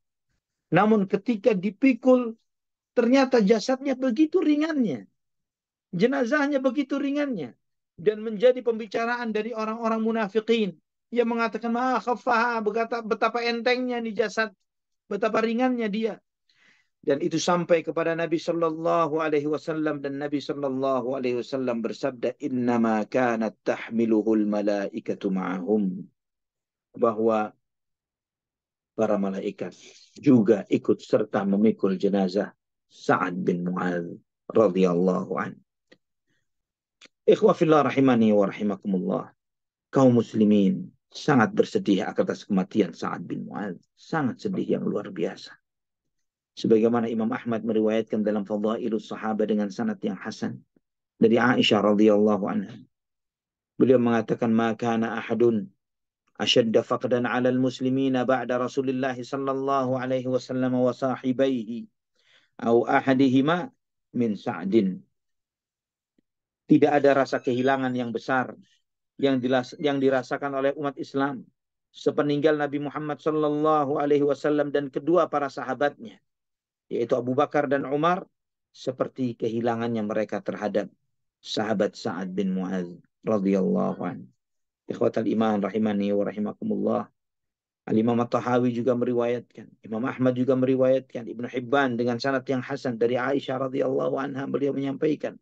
Namun ketika dipikul, ternyata jasadnya begitu ringannya. Jenazahnya begitu ringannya. Dan menjadi pembicaraan dari orang-orang munafikin yang mengatakan, khaffaha, betapa entengnya nih jasad, betapa ringannya dia. Dan itu sampai kepada Nabi Sallallahu Alaihi Wasallam, dan Nabi Sallallahu Alaihi Wasallam bersabda, innama kanat tahmiluhul malaikatu ma'ahum. Bahwa para malaikat juga ikut serta memikul jenazah Sa'ad bin Mu'adz radhiyallahu anhu. Ikhwah fillah rahimani wa rahimakumullah. Kaum muslimin sangat bersedih atas kematian Sa'ad bin Mu'adz. Sangat sedih yang luar biasa. Sebagaimana Imam Ahmad meriwayatkan dalam Fadailus Sahabah dengan sanad yang hasan dari Aisyah radhiyallahu anha. Beliau mengatakan, ma kana ahadun ashadda faqdan 'ala al-muslimina ba'da Rasulillah sallallahu alaihi wasallam wa sahibaihi aw ahadihima min Sa'din. Tidak ada rasa kehilangan yang besar yang dirasakan oleh umat Islam sepeninggal Nabi Muhammad sallallahu alaihi wasallam dan kedua para sahabatnya, yaitu Abu Bakar dan Umar, seperti kehilangannya mereka terhadap sahabat Sa'ad bin Mu'adz radhiyallahu anhu. Ikhwatal iman rahimani wa rahimakumullah. Al-Imam At-Tahawi juga meriwayatkan, Imam Ahmad juga meriwayatkan, Ibnu Hibban dengan sanad yang hasan dari Aisyah radhiyallahu anha, beliau menyampaikan,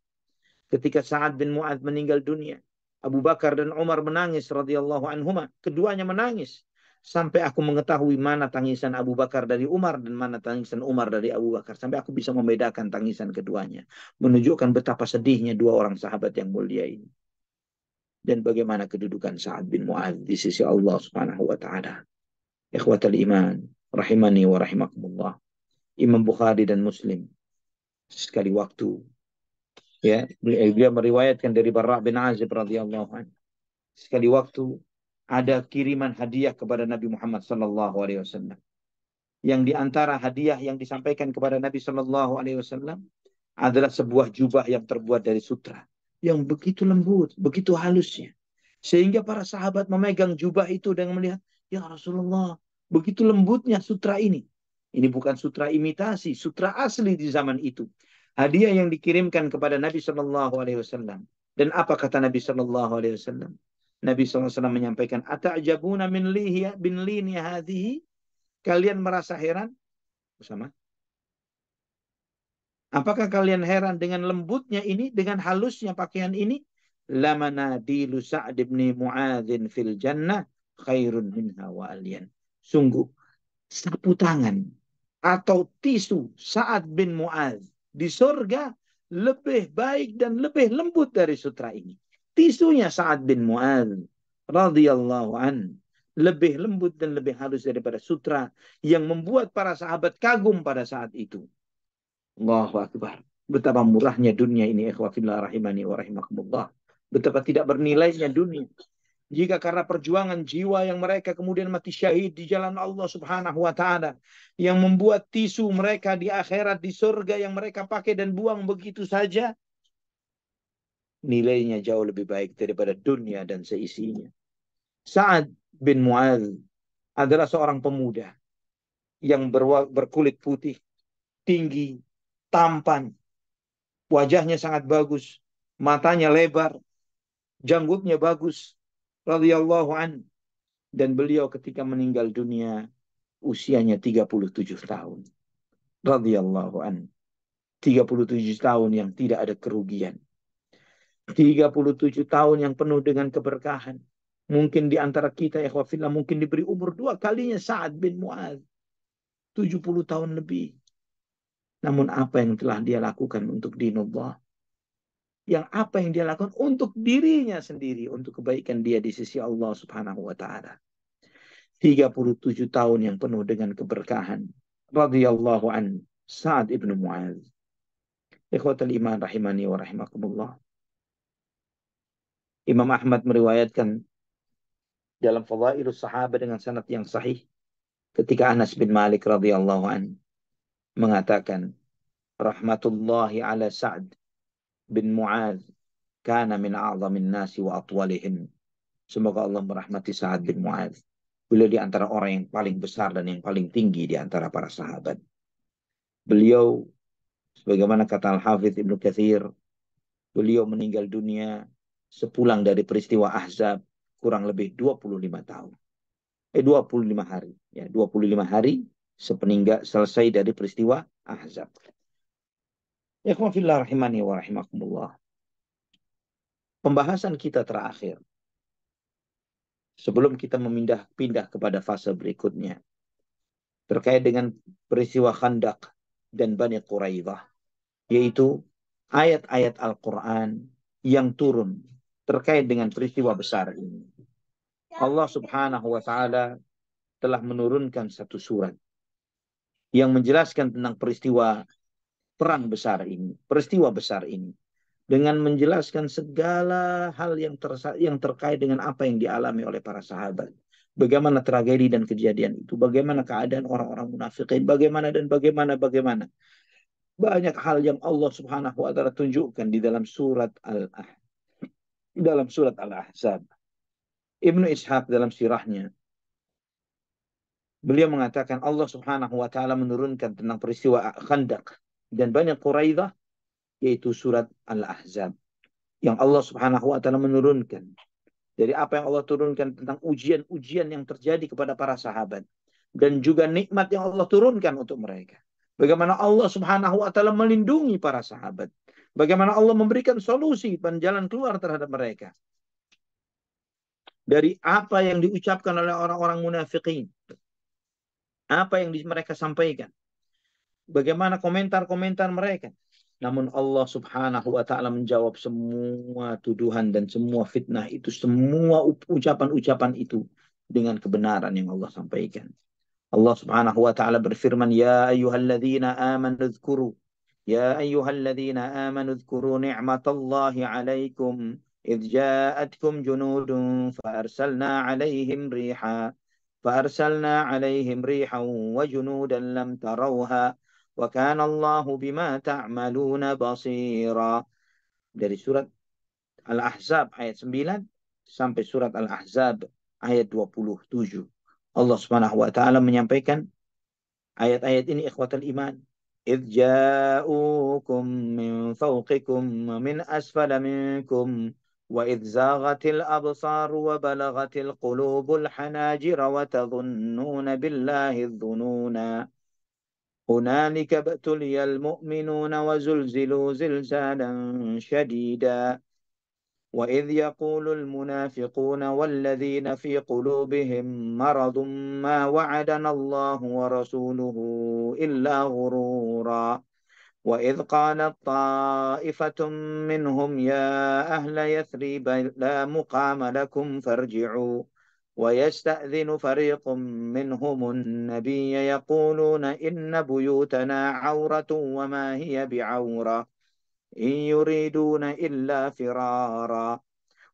ketika Sa'ad bin Mu'adz meninggal dunia, Abu Bakar dan Umar menangis radhiyallahu anhuma, keduanya menangis sampai aku mengetahui mana tangisan Abu Bakar dari Umar dan mana tangisan Umar dari Abu Bakar, sampai aku bisa membedakan tangisan keduanya, menunjukkan betapa sedihnya dua orang sahabat yang mulia ini dan bagaimana kedudukan Sa'ad bin Mu'adz di sisi Allah Subhanahu wa taala. Ikhwatal iman rahimani wa rahimakumullah. Imam Bukhari dan Muslim sekali waktu, ya, beliau meriwayatkan dari Barra bin Azib radhiyallahu anhu, sekali waktu ada kiriman hadiah kepada Nabi Muhammad sallallahu alaihi wasallam. Yang di antara hadiah yang disampaikan kepada Nabi sallallahu alaihi wasallam adalah sebuah jubah yang terbuat dari sutra, yang begitu lembut, begitu halusnya, sehingga para sahabat memegang jubah itu dengan melihat, ya Rasulullah, begitu lembutnya sutra ini. Ini bukan sutra imitasi, sutra asli di zaman itu. Hadiah yang dikirimkan kepada Nabi Shallallahu Alaihi Wasallam. Dan apa kata Nabi Shallallahu Alaihi Wasallam? Nabi SAW menyampaikan, ata'jabuna min lini hadhihi. Kalian merasa heran? Bersama. Apakah kalian heran dengan lembutnya ini, dengan halusnya pakaian ini? Lamanadilu Sa'd bin Mu'adzin fil jannah khairun minha wa alyan. Sungguh, sapu tangan atau tisu Sa'ad bin Mu'adz di surga lebih baik dan lebih lembut dari sutra ini. Tisunya Sa'ad bin Mu'adz radhiyallahu an lebih lembut dan lebih halus daripada sutra yang membuat para sahabat kagum pada saat itu. Allahu Akbar. Betapa murahnya dunia ini, ikhwafillah rahimani wa rahimakumullah. Betapa tidak bernilainya dunia. Jika karena perjuangan jiwa yang mereka kemudian mati syahid di jalan Allah Subhanahu wa taala, yang membuat tisu mereka di akhirat, di surga yang mereka pakai dan buang begitu saja, nilainya jauh lebih baik daripada dunia dan seisinya. Sa'ad bin Mu'adz adalah seorang pemuda yang berkulit putih, tinggi, tampan, wajahnya sangat bagus, matanya lebar, janggutnya bagus, radhiyallahu an. Dan beliau ketika meninggal dunia usianya 37 tahun. Radhiyallahu an. 37 tahun yang tidak ada kerugian. 37 tahun yang penuh dengan keberkahan. Mungkin di antara kita, ikhwafillah, mungkin diberi umur 2 kalinya Sa'ad bin Mu'adz. 70 tahun lebih. Namun apa yang telah dia lakukan untuk dinullah? Yang apa yang dia lakukan untuk dirinya sendiri, untuk kebaikan dia di sisi Allah Subhanahu wa taala. 37 tahun yang penuh dengan keberkahan. Radhiyallahu an Sa'ad ibn Mu'adz. Ikhwatal iman rahimani wa rahimakumullah. Imam Ahmad meriwayatkan dalam Fadhailus Sahabah dengan sanad yang sahih ketika Anas bin Malik radhiyallahu an mengatakan rahmatullahi ala Sa'ad bin Mu'adz kana min a'zamin nasi wa atwalihim. Semoga Allah merahmati Sa'ad bin Mu'adz. Beliau di antara orang yang paling besar dan yang paling tinggi di antara para sahabat. Beliau, sebagaimana kata Al-Hafidz Ibnu Katsir, beliau meninggal dunia sepulang dari peristiwa Ahzab kurang lebih 25 tahun. 25 hari. Ya, 25 hari sepeninggal selesai dari peristiwa Ahzab. Ikhwan fillah rahimani wa rahimakumullah. Pembahasan kita terakhir sebelum kita pindah kepada fase berikutnya terkait dengan peristiwa Khandaq dan Bani Quraidah, yaitu ayat-ayat Al-Quran yang turun terkait dengan peristiwa besar ini. Allah Subhanahu wa taala telah menurunkan satu surat yang menjelaskan tentang peristiwa perang besar ini, peristiwa besar ini, dengan menjelaskan segala hal yang terkait dengan apa yang dialami oleh para sahabat. Bagaimana tragedi dan kejadian itu, bagaimana keadaan orang-orang munafikin, bagaimana. Banyak hal yang Allah Subhanahu wa taala tunjukkan di dalam surat Al-Ahzab. Ibnu Ishaq dalam sirahnya, beliau mengatakan Allah Subhanahu wa taala menurunkan tentang peristiwa Khandaq dan Bani Quraidah, yaitu surat Al-Ahzab. Yang Allah Subhanahu wa taala menurunkan dari apa yang Allah turunkan tentang ujian-ujian yang terjadi kepada para sahabat dan juga nikmat yang Allah turunkan untuk mereka. Bagaimana Allah Subhanahu wa taala melindungi para sahabat. Bagaimana Allah memberikan solusi dan jalan keluar terhadap mereka dari apa yang diucapkan oleh orang-orang munafikin. Apa yang mereka sampaikan. Bagaimana komentar-komentar mereka. Namun Allah Subhanahu wa taala menjawab semua tuduhan dan semua fitnah itu, semua ucapan-ucapan itu dengan kebenaran yang Allah sampaikan. Allah Subhanahu wa taala berfirman, "Ya ayyuhalladzina amanu dzkuru ni'matallahi 'alaikum idz ja'atkum junudun fa'arsalna 'alaihim rihan wa junudan lam tarawha wa kana Allahu bima ta'maluna basira." Dari surat Al-Ahzab ayat 9 sampai surat Al-Ahzab ayat 27. Allah Subhanahu wa taala menyampaikan ayat-ayat ini, ikhwatal iman. إِذْ جَاءُوكُمْ مِنْ فَوْقِكُمْ وَمِنْ أَسْفَلَ مِنْكُمْ وَإِذْ زَاغَتِ الْأَبْصَارُ وَبَلَغَتِ الْقُلُوبُ الْحَنَاجِرَ وَتَظُنُّونَ بِاللَّهِ الظُّنُونَا هُنَالِكَ ابْتُلِيَ الْمُؤْمِنُونَ وَزُلْزِلُوا زِلْزَالًا شَدِيدًا وَإِذْ يَقُولُ الْمُنَافِقُونَ وَالَّذِينَ فِي قُلُوبِهِم مَّرَضٌ مَّا وَعَدَنَا اللَّهُ وَرَسُولُهُ إِلَّا غُرُورًا وَإِذْ قَالَت طَّائِفَةٌ مِّنْهُمْ يَا أَهْلَ يَثْرِبَ لَا مُقَامَ لَكُمْ فَارْجِعُوا وَيَسْتَأْذِنُ فَرِيقٌ مِّنْهُمُ النَّبِيَّ يَقُولُونَ إِنَّ بُيُوتَنَا عَوْرَةٌ وَمَا هِيَ بِعَوْرَةٍ إِن يُرِيدُونَ إِلَّا فِرَارًا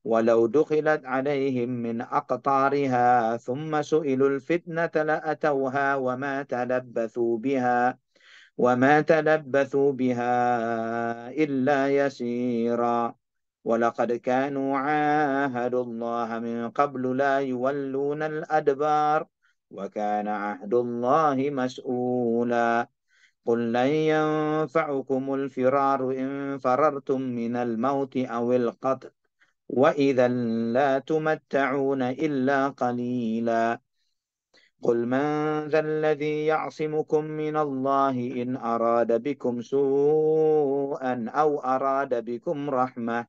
وَلَوْ دُخِلَتْ عَلَيْهِمْ مِنْ أَقْطَارِهَا ثُمَّ سُئِلُوا الْفِتْنَةَ لَأَتَوْهَا وَمَا تَلَبَّثُوا بِهَا إِلَّا يَسِيرًا وَلَقَدْ كَانُوا عَاهَدُوا اللَّهَ مِنْ قَبْلُ لَا يُوَلُّونَ الْأَدْبَارَ وَكَانَ عَهْدُ اللَّهِ مَسْئُولًا قُلْ لَنْ يَنْفَعُكُمُ الْفِرَارُ إِنْ فَرَرْتُمْ مِنَ الْمَوْتِ أَوِ الْقَتْلِ وَإِذًا لَا تُمَتَّعُونَ إِلَّا قَلِيلًا. قل من ذا الذي يعصمكم من الله إن أراد بكم سوءا أو أراد بكم رحمة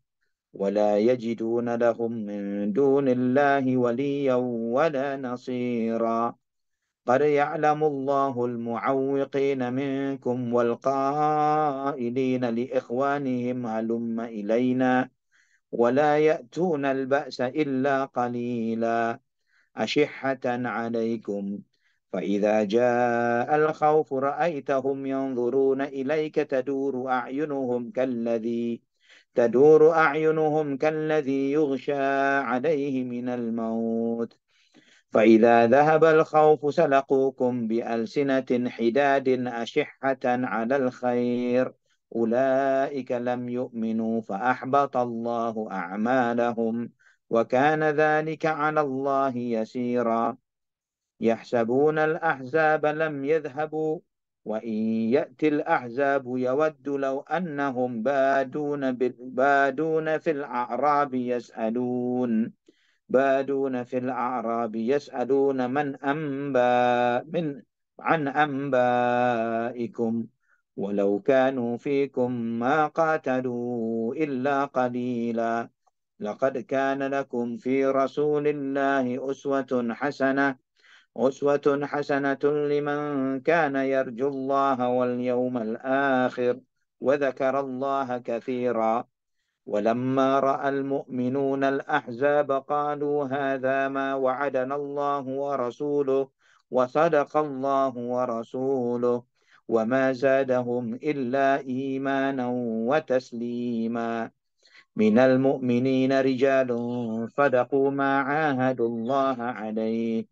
ولا يجدون لهم من دون الله وليا ولا نصيرا قد يعلم الله المعوقين منكم والقائلين لإخوانهم هلم إلينا ولا يأتون البأس إلا قليلا أشحة عليكم فإذا جاء الخوف رأيتهم ينظرون إليك تدور أعينهم كالذي يغشى عليه من الموت فإذا ذهب الخوف سلقوكم بألسنة حداد أشحة على الخير أولئك لم يؤمنوا فأحبط الله أعمالهم وكان ذلك على الله يسيرا يحسبون الأحزاب لم يذهبوا وإن يأتي الأحزاب يود لو أنهم بادون في الأعراب يسألون عن أنبائكم ولو كانوا فيكم ما قاتلوا إلا قليلا لقد كان لكم في رسول الله أسوة حسنة لمن كان يرجو الله واليوم الآخر وذكر الله كثيرا ولما رأى المؤمنون الأحزاب قالوا هذا ما وعدنا الله ورسوله وصدق الله ورسوله وما زادهم إلا إيمانا وتسليما من المؤمنين رجال صدقوا ما عاهدوا الله عليه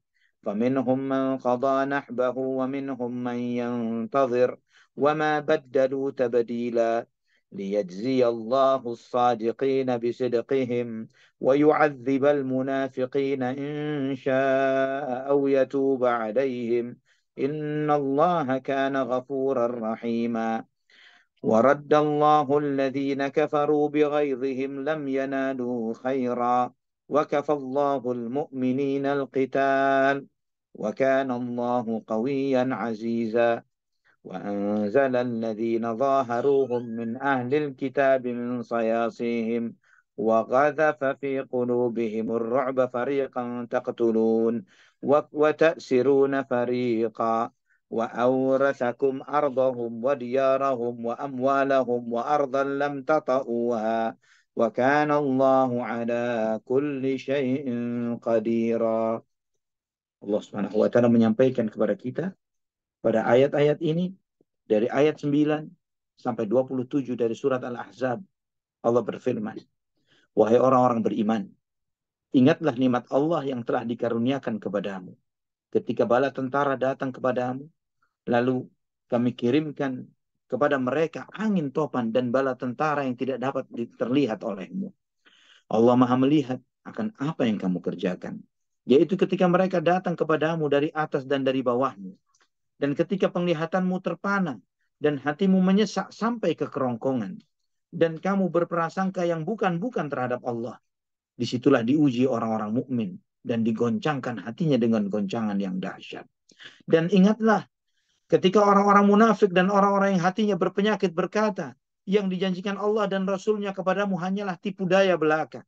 فمنهم من قضى نحبه ومنهم من ينتظر وما بدلوا تبديلا ليجزي الله الصادقين بصدقهم ويعذب المنافقين إن شاء أو يتوب عليهم إن الله كان غفورا رحيما ورد الله الذين كفروا بغيظهم لم ينالوا خيرا وكفى الله المؤمنين القتال وكان الله قويا عزيزا وأنزل الذين ظاهروهم من أهل الكتاب من صياصيهم وقذف في قلوبهم الرعب فريقا تقتلون وتأسرون فريقا وأورثكم أرضهم وديارهم وأموالهم وأرضا لم تطئوها وكان الله على كل شيء قديرا. Allah Subhanahu wa taala menyampaikan kepada kita pada ayat-ayat ini dari ayat 9 sampai 27 dari surat Al-Ahzab. Allah berfirman, wahai orang-orang beriman, ingatlah nikmat Allah yang telah dikaruniakan kepadamu ketika bala tentara datang kepadamu, lalu kami kirimkan kepada mereka angin topan dan bala tentara yang tidak dapat terlihat olehmu. Allah Maha melihat akan apa yang kamu kerjakan, yaitu ketika mereka datang kepadamu dari atas dan dari bawahmu, dan ketika penglihatanmu terpana dan hatimu menyesak sampai ke kerongkongan, dan kamu berprasangka yang bukan-bukan terhadap Allah. Disitulah diuji orang-orang mukmin dan digoncangkan hatinya dengan goncangan yang dahsyat. Dan ingatlah ketika orang-orang munafik dan orang-orang yang hatinya berpenyakit berkata, yang dijanjikan Allah dan Rasulnya kepadamu hanyalah tipu daya belaka.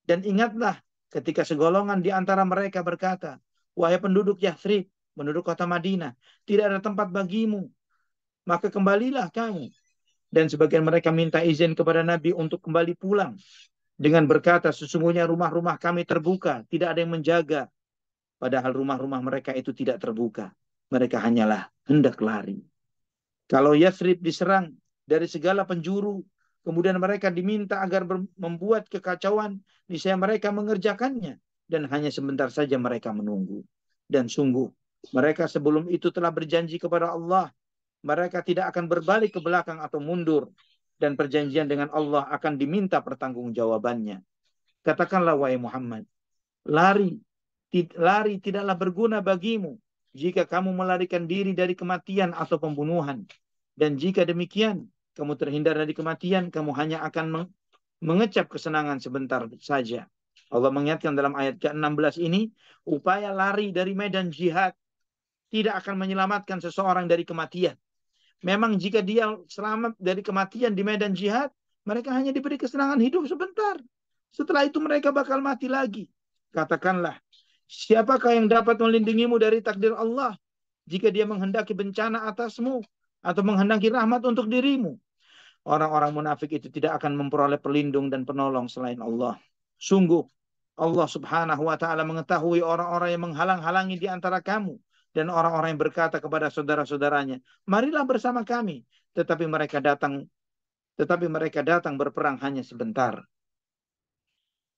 Dan ingatlah ketika segolongan di antara mereka berkata, wahai penduduk Yathrib, penduduk kota Madinah, tidak ada tempat bagimu, maka kembalilah kamu. Dan sebagian mereka minta izin kepada Nabi untuk kembali pulang dengan berkata, sesungguhnya rumah-rumah kami terbuka, tidak ada yang menjaga. Padahal rumah-rumah mereka itu tidak terbuka. Mereka hanyalah hendak lari. Kalau Yathrib diserang dari segala penjuru, kemudian mereka diminta agar membuat kekacauan, niscaya mereka mengerjakannya. Dan hanya sebentar saja mereka menunggu. Dan sungguh, mereka sebelum itu telah berjanji kepada Allah, mereka tidak akan berbalik ke belakang atau mundur. Dan perjanjian dengan Allah akan diminta pertanggungjawabannya. Katakanlah, wahai Muhammad, lari tidaklah berguna bagimu jika kamu melarikan diri dari kematian atau pembunuhan. Dan jika demikian, kamu terhindar dari kematian, kamu hanya akan mengecap kesenangan sebentar saja. Allah mengingatkan dalam ayat ke-16 ini, upaya lari dari medan jihad tidak akan menyelamatkan seseorang dari kematian. Memang jika dia selamat dari kematian di medan jihad, mereka hanya diberi kesenangan hidup sebentar. Setelah itu mereka bakal mati lagi. Katakanlah, siapakah yang dapat melindungimu dari takdir Allah jika dia menghendaki bencana atasmu atau menghendaki rahmat untuk dirimu? Orang-orang munafik itu tidak akan memperoleh pelindung dan penolong selain Allah. Sungguh, Allah subhanahu wa ta'ala mengetahui orang-orang yang menghalang-halangi di antara kamu dan orang-orang yang berkata kepada saudara-saudaranya, marilah bersama kami. Tetapi mereka datang berperang hanya sebentar.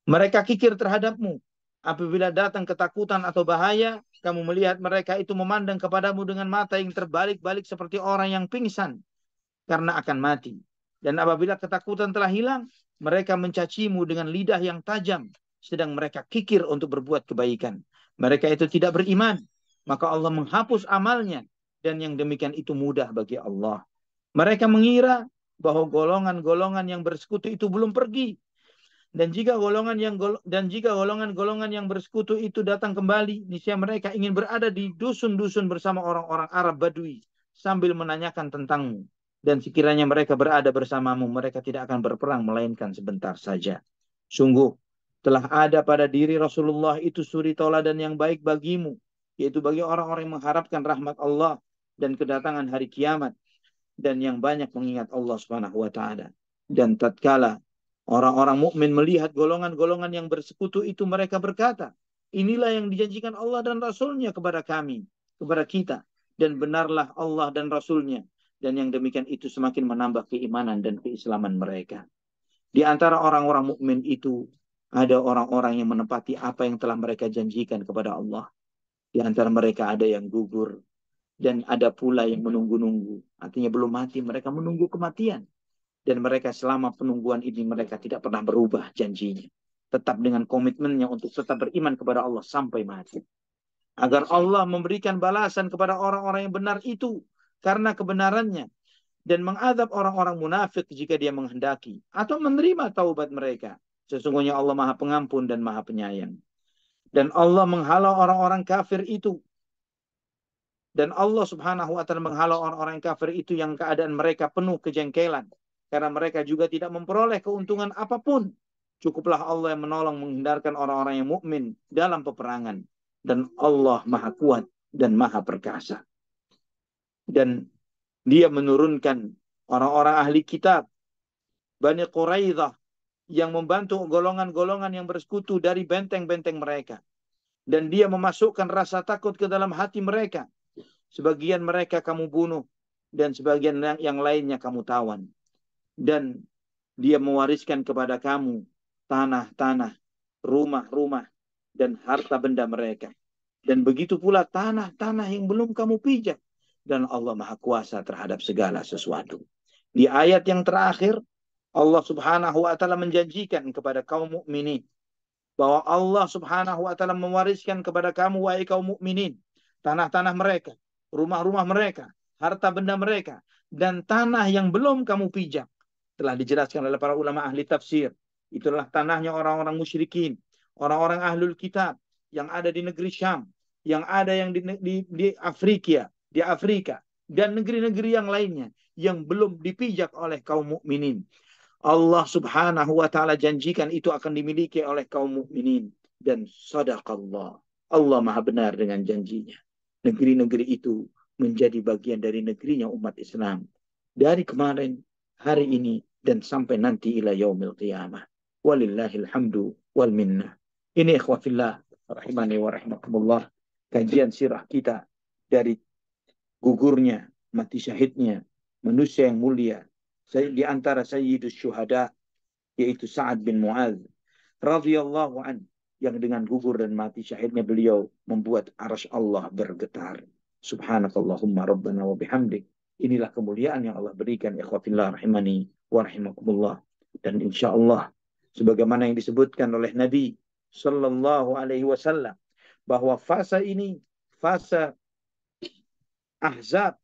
Mereka kikir terhadapmu. Apabila datang ketakutan atau bahaya, kamu melihat mereka itu memandang kepadamu dengan mata yang terbalik-balik seperti orang yang pingsan karena akan mati. Dan apabila ketakutan telah hilang, mereka mencacimu dengan lidah yang tajam, sedang mereka kikir untuk berbuat kebaikan. Mereka itu tidak beriman, maka Allah menghapus amalnya, dan yang demikian itu mudah bagi Allah. Mereka mengira bahwa golongan-golongan yang bersekutu itu belum pergi, dan jika golongan-golongan yang bersekutu itu datang kembali, niscaya mereka ingin berada di dusun-dusun bersama orang-orang Arab Badui sambil menanyakan tentangmu. Dan sekiranya mereka berada bersamamu, mereka tidak akan berperang melainkan sebentar saja. Sungguh telah ada pada diri Rasulullah itu suri tauladan yang baik bagimu, yaitu bagi orang-orang yang mengharapkan rahmat Allah dan kedatangan hari kiamat, dan yang banyak mengingat Allah Subhanahu wa taala. Dan tatkala orang-orang mukmin melihat golongan-golongan yang bersekutu itu, mereka berkata, inilah yang dijanjikan Allah dan Rasul-Nya kepada kami, kepada kita, dan benarlah Allah dan Rasul-Nya. Dan yang demikian itu semakin menambah keimanan dan keislaman mereka. Di antara orang-orang mukmin itu ada orang-orang yang menepati apa yang telah mereka janjikan kepada Allah. Di antara mereka ada yang gugur, dan ada pula yang menunggu-nunggu. Artinya belum mati, mereka menunggu kematian. Dan mereka selama penungguan ini mereka tidak pernah berubah janjinya. Tetap dengan komitmennya untuk tetap beriman kepada Allah sampai mati. Agar Allah memberikan balasan kepada orang-orang yang benar itu karena kebenarannya. Dan mengadab orang-orang munafik jika dia menghendaki. Atau menerima taubat mereka. Sesungguhnya Allah Maha Pengampun dan Maha Penyayang. Dan Allah menghalau orang-orang kafir itu. Dan Allah subhanahu wa ta'ala menghalau orang-orang kafir itu yang keadaan mereka penuh kejengkelan. Karena mereka juga tidak memperoleh keuntungan apapun. Cukuplah Allah yang menolong menghindarkan orang-orang yang mukmin dalam peperangan. Dan Allah Maha Kuat dan Maha Perkasa. Dan dia menurunkan orang-orang ahli kitab, Bani Quraidah, yang membantu golongan-golongan yang bersekutu dari benteng-benteng mereka. Dan dia memasukkan rasa takut ke dalam hati mereka. Sebagian mereka kamu bunuh, dan sebagian yang lainnya kamu tawan. Dan dia mewariskan kepada kamu tanah-tanah, rumah-rumah, dan harta benda mereka. Dan begitu pula tanah-tanah yang belum kamu pijak. Dan Allah Maha Kuasa terhadap segala sesuatu. Di ayat yang terakhir, Allah subhanahu wa ta'ala menjanjikan kepada kaum mukminin bahwa Allah subhanahu wa ta'ala mewariskan kepada kamu, wahai kaum mukminin, tanah-tanah mereka, rumah-rumah mereka, harta benda mereka, dan tanah yang belum kamu pijak. Telah dijelaskan oleh para ulama ahli tafsir. Itulah tanahnya orang-orang musyrikin, orang-orang ahlul kitab yang ada di negeri Syam, yang ada yang di Afrika, dan negeri-negeri yang lainnya yang belum dipijak oleh kaum mukminin. Allah subhanahu wa ta'ala janjikan itu akan dimiliki oleh kaum mukminin. Dan sadaqallah. Allah maha benar dengan janjinya. Negeri-negeri itu menjadi bagian dari negerinya umat Islam. Dari kemarin, hari ini, dan sampai nanti ila yaumil qiyamah. Walillahil hamdu wal minnah. Ini ikhwafillah, rahimani wa rahimakumullah. Kajian sirah kita dari gugurnya, mati syahidnya, manusia yang mulia, di antara sayyidus syuhada, yaitu Sa'ad bin Mu'adz radhiyallahu an, yang dengan gugur dan mati syahidnya beliau membuat arsy Allah bergetar. Subhanakallahumma rabbana wa bihamdik. Inilah kemuliaan yang Allah berikan, ikhwatillah rahimani wa rahimakumullah. Dan insyaallah sebagaimana yang disebutkan oleh Nabi sallallahu alaihi wasallam bahwa fase ini, fase Ahzab,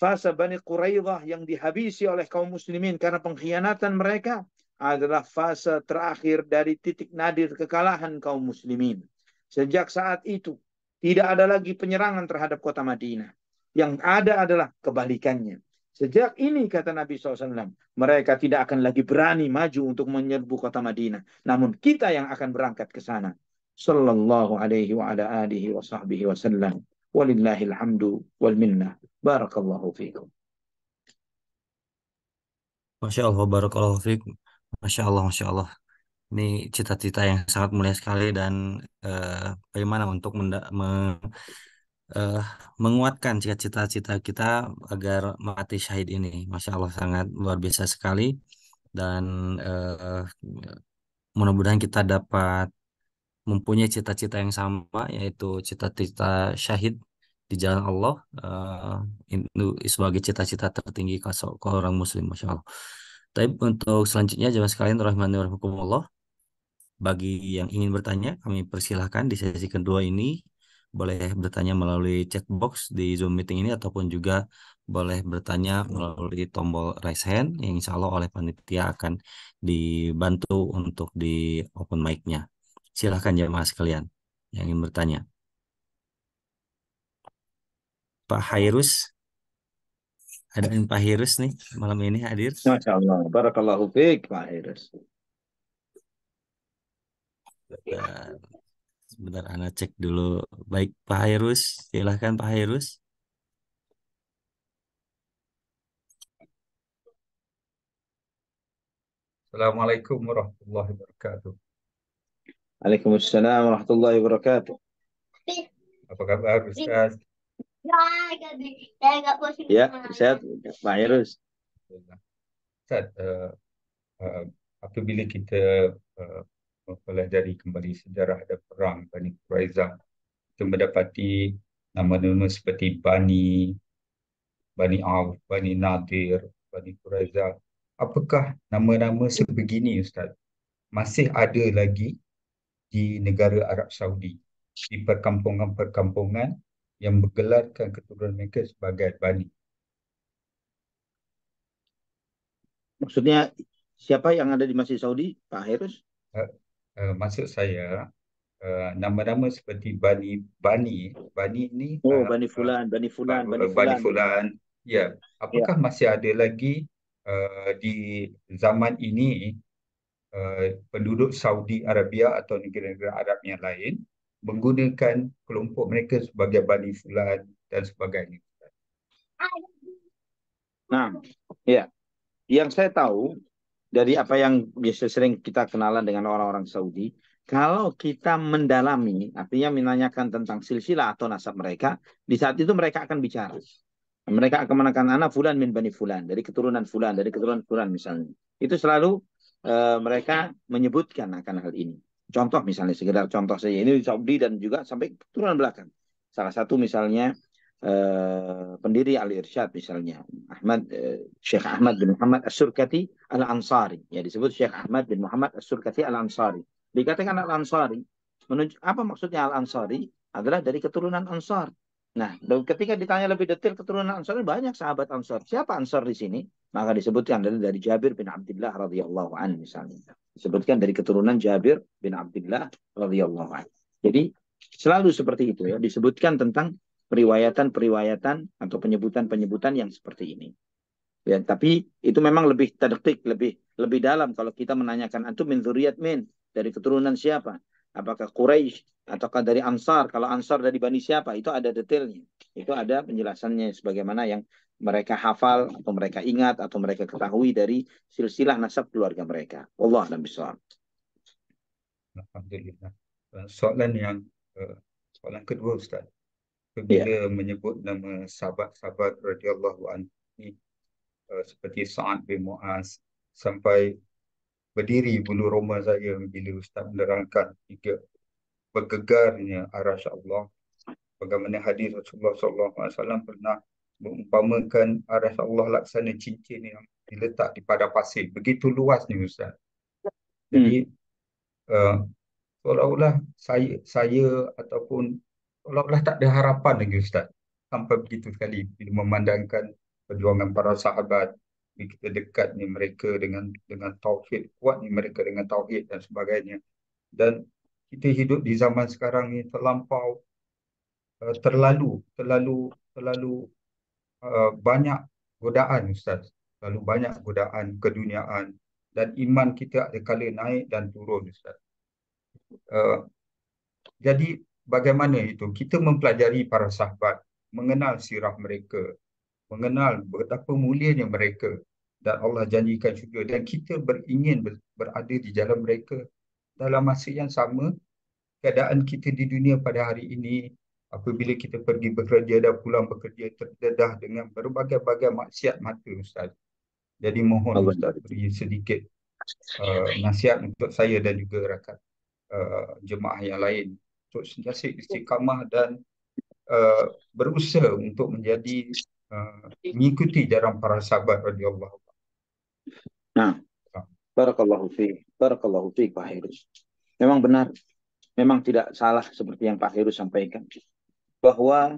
fase Bani Quraidah yang dihabisi oleh kaum muslimin karena pengkhianatan mereka, adalah fase terakhir dari titik nadir kekalahan kaum muslimin. Sejak saat itu, tidak ada lagi penyerangan terhadap kota Madinah. Yang ada adalah kebalikannya. Sejak ini, kata Nabi SAW, mereka tidak akan lagi berani maju untuk menyerbu kota Madinah. Namun kita yang akan berangkat ke sana. Sallallahu alaihi wa ala alihi wa sahbihi wa sallam. Walillahil hamdu wal minnah. Barakallahu fiikum. Masya Allah, barakallahu fiik. Masya Allah, Masya Allah. Ini cita-cita yang sangat mulia sekali dan eh, bagaimana untuk eh, menguatkan cita-cita kita agar mati syahid ini. Masya Allah, sangat luar biasa sekali. Dan eh, mudah-mudahan kita dapat mempunyai cita-cita yang sama, yaitu cita-cita syahid di jalan Allah. Itu sebagai cita-cita tertinggi ke orang Muslim, Masya Allah. Tapi untuk selanjutnya, jemaah sekalian, rahmani wa rahimakumullah, bagi yang ingin bertanya, kami persilahkan di sesi kedua ini boleh bertanya melalui chat box di Zoom meeting ini ataupun juga boleh bertanya melalui tombol raise hand yang insya Allah oleh panitia akan dibantu untuk di open mic-nya. Silahkan jemaah sekalian yang ingin bertanya. Pak Hairus, ada Pak Hairus nih malam ini hadir. Masya Allah. Barakallahu fiik, Pak Hairus. Sebentar, sebentar Ana cek dulu. Baik Pak Hairus, silahkan Pak Hairus. Assalamualaikum warahmatullahi wabarakatuh. Waalaikumsalam warahmatullahi wabarakatuh. Apa kabar Ustaz? Ya, sehat Pak Hairus. Ustaz, apabila kita mempelajari kembali sejarah ada perang Bani Quraizah, kita mendapati nama-nama seperti Bani Auf, Bani Nadir, Bani Quraizah. Apakah nama-nama sebegini Ustaz masih ada lagi di negara Arab Saudi, di perkampungan-perkampungan yang bergelarkan keturunan mereka sebagai Bani? Maksudnya siapa yang ada di Masjid Saudi, Pak Hairus? Maksud saya nama-nama seperti Bani ini Oh, Bani Fulan, Bani Fulan, Bani Bani Fulan. Fulan. Ya, apakah masih ada lagi di zaman ini penduduk Saudi Arabia atau negara-negara Arab yang lain menggunakan kelompok mereka sebagai Bani Fulan dan sebagainya? Nah, ya. Yang saya tahu dari apa yang biasa sering kita kenalan dengan orang-orang Saudi, kalau kita mendalami, artinya menanyakan tentang silsilah atau nasab mereka, di saat itu mereka akan bicara. Mereka akan menekan anak Fulan min Bani Fulan, dari keturunan Fulan, dari keturunan Fulan misalnya. Itu selalu mereka menyebutkan akan hal ini. Contoh misalnya, sekedar contoh saja. Ini di Saudi dan juga sampai keturunan belakang. Salah satu misalnya pendiri Al-Irsyad misalnya Syekh Ahmad bin Muhammad As-Surkati Al-Ansari, ya disebut Syekh Ahmad bin Muhammad As-Surkati Al-Ansari. Dikatakan Al-Ansari, apa maksudnya Al-Ansari? Adalah dari keturunan Ansar. Nah, ketika ditanya lebih detail keturunan Ansar, banyak sahabat Ansar. Siapa Ansar di sini? Maka disebutkan dari Jabir bin Abdullah radhiyallahu anhu misalnya. Disebutkan dari keturunan Jabir bin Abdullah radhiyallahu anhu. Jadi selalu seperti itu ya, disebutkan tentang periwayatan-periwayatan atau penyebutan-penyebutan yang seperti ini. Ya, tapi itu memang lebih terdetik, lebih dalam kalau kita menanyakan antum min dzurriyyat min, dari keturunan siapa? Apakah Quraisy ataukah dari Ansar? Kalau Ansar dari Bani siapa? Itu ada detailnya. Itu ada penjelasannya sebagaimana yang mereka hafal atau mereka ingat atau mereka ketahui dari silsilah nasab keluarga mereka. Wallahu a'lam bishawab. Alhamdulillah. Soalan kedua Ustaz. Ya. Bila menyebut nama sahabat-sahabat radhiyallahu anhu ini seperti Sa'ad bin Mu'az, sampai berdiri bulu roma saya bila Ustaz menerangkan hingga bergegarnya arasy Allah. Bagaimana hadis Rasulullah SAW pernah mengumpamakan arasy Allah laksana cincin yang diletak di padang pasir. Begitu luasnya Ustaz. Jadi seolah-olah saya ataupun seolah-olah tak ada harapan lagi Ustaz. Sampai begitu sekali bila memandangkan perjuangan para sahabat, kita dekat ni mereka dengan tauhid, kuat ni mereka dengan tauhid dan sebagainya. Dan kita hidup di zaman sekarang ni terlampau terlalu banyak godaan, Ustaz. Terlalu banyak godaan keduniaan, dan iman kita ada kala naik dan turun, Ustaz. Jadi bagaimana itu? Kita mempelajari para sahabat, mengenal sirah mereka, mengenal betapa mulianya mereka, dan Allah janjikan syurga, dan kita beringin berada di jalan mereka. Dalam masa yang sama, keadaan kita di dunia pada hari ini, apabila kita pergi bekerja dan pulang bekerja, terdedah dengan berbagai-bagai maksiat mata, Ustaz. Jadi mohon Allah Ustaz beri sedikit nasihat untuk saya dan juga rakan jemaah yang lain untuk sentiasa istiqamah dan berusaha untuk menjadi mengikuti jalan para sahabat radhiyallahu. Nah, barakallahu fiik Pak Heru. Memang benar, memang tidak salah seperti yang Pak Heru sampaikan, bahwa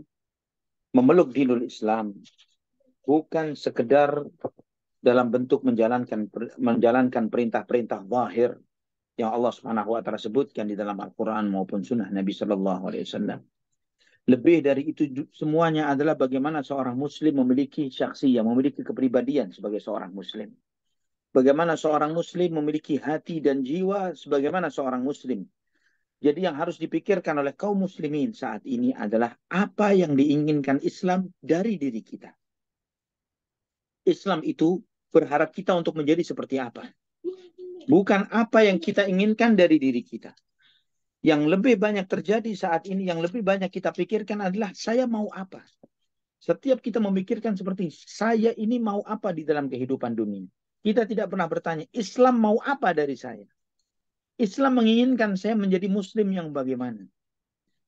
memeluk dinul Islam bukan sekedar dalam bentuk menjalankan perintah-perintah zahir yang Allah Subhanahu wa taala sebutkan di dalam Al-Qur'an maupun sunnah Nabi sallallahu alaihi wasallam. Lebih dari itu semuanya adalah bagaimana seorang muslim memiliki syakhsiyah, memiliki kepribadian sebagai seorang muslim. Bagaimana seorang muslim memiliki hati dan jiwa sebagaimana seorang muslim. Jadi yang harus dipikirkan oleh kaum muslimin saat ini adalah apa yang diinginkan Islam dari diri kita. Islam itu berharap kita untuk menjadi seperti apa. Bukan apa yang kita inginkan dari diri kita. Yang lebih banyak terjadi saat ini, yang lebih banyak kita pikirkan adalah saya mau apa. Setiap kita memikirkan seperti saya ini mau apa di dalam kehidupan dunia. Kita tidak pernah bertanya, Islam mau apa dari saya? Islam menginginkan saya menjadi muslim yang bagaimana?